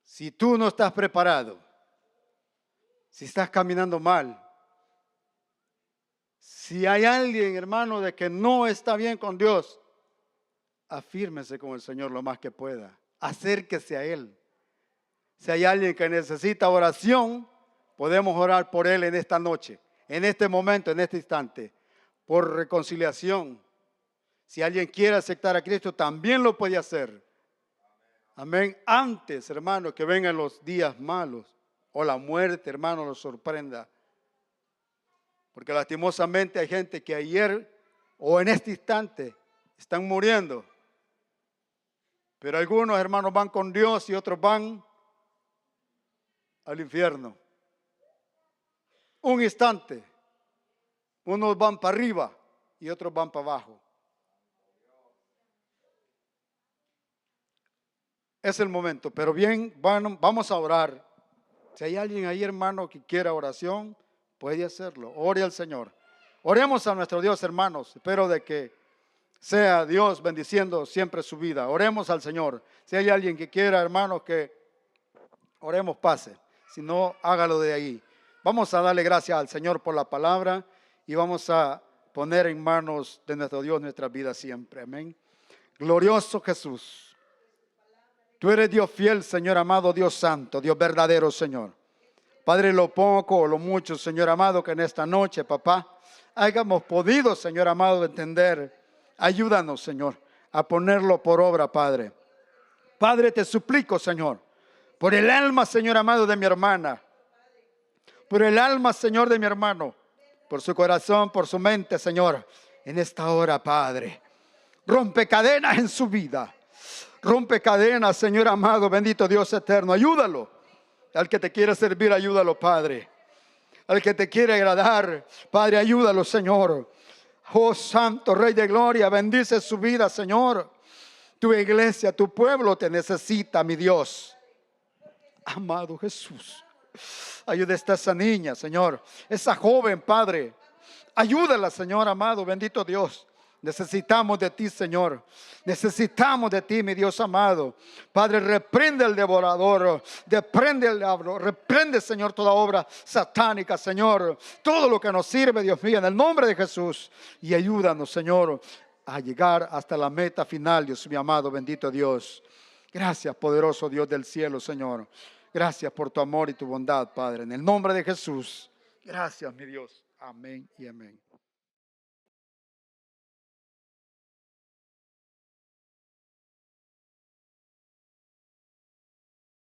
si tú no estás preparado, si estás caminando mal, si hay alguien, hermano, de que no está bien con Dios, afírmese con el Señor lo más que pueda. Acérquese a Él. Si hay alguien que necesita oración, podemos orar por Él en esta noche, en este momento, en este instante, por reconciliación. Si alguien quiere aceptar a Cristo, también lo puede hacer. Amén. Antes, hermano, que vengan los días malos o la muerte, hermano, lo sorprenda. Porque lastimosamente hay gente que ayer o en este instante están muriendo. Pero algunos hermanos van con Dios y otros van al infierno. Un instante. Unos van para arriba y otros van para abajo. Es el momento, pero bien, vamos a orar. Si hay alguien ahí, hermano, que quiera oración, puede hacerlo. Ore al Señor. Oremos a nuestro Dios, hermanos. Espero de que sea Dios bendiciendo siempre su vida. Oremos al Señor. Si hay alguien que quiera, hermanos, que oremos, pase. Si no, hágalo de ahí. Vamos a darle gracias al Señor por la palabra y vamos a poner en manos de nuestro Dios nuestra vida siempre. Amén. Glorioso Jesús. Tú eres Dios fiel, Señor amado, Dios santo, Dios verdadero, Señor. Padre, lo poco o lo mucho, Señor amado, que en esta noche, papá, hayamos podido, Señor amado, entender. Ayúdanos, Señor, a ponerlo por obra, Padre. Padre, te suplico, Señor, por el alma, Señor amado, de mi hermana. Por el alma, Señor, de mi hermano. Por su corazón, por su mente, Señor. En esta hora, Padre, rompe cadenas en su vida. Rompe cadenas, Señor amado, bendito Dios eterno. Ayúdalo. Al que te quiere servir, ayúdalo, Padre. Al que te quiere agradar, Padre, ayúdalo, Señor. Oh, Santo Rey de Gloria, bendice su vida, Señor. Tu iglesia, tu pueblo te necesita, mi Dios. Amado Jesús, ayuda a esa niña, Señor. Esa joven, Padre. Ayúdala, Señor amado, bendito Dios. Necesitamos de ti, Señor. Necesitamos de ti, mi Dios amado. Padre, reprende al devorador. Reprende al diablo. Reprende, Señor, toda obra satánica, Señor. Todo lo que nos sirve, Dios mío, en el nombre de Jesús. Y ayúdanos, Señor, a llegar hasta la meta final, Dios mío amado, bendito Dios. Gracias, poderoso Dios del cielo, Señor. Gracias por tu amor y tu bondad, Padre. En el nombre de Jesús. Gracias, mi Dios. Amén y amén.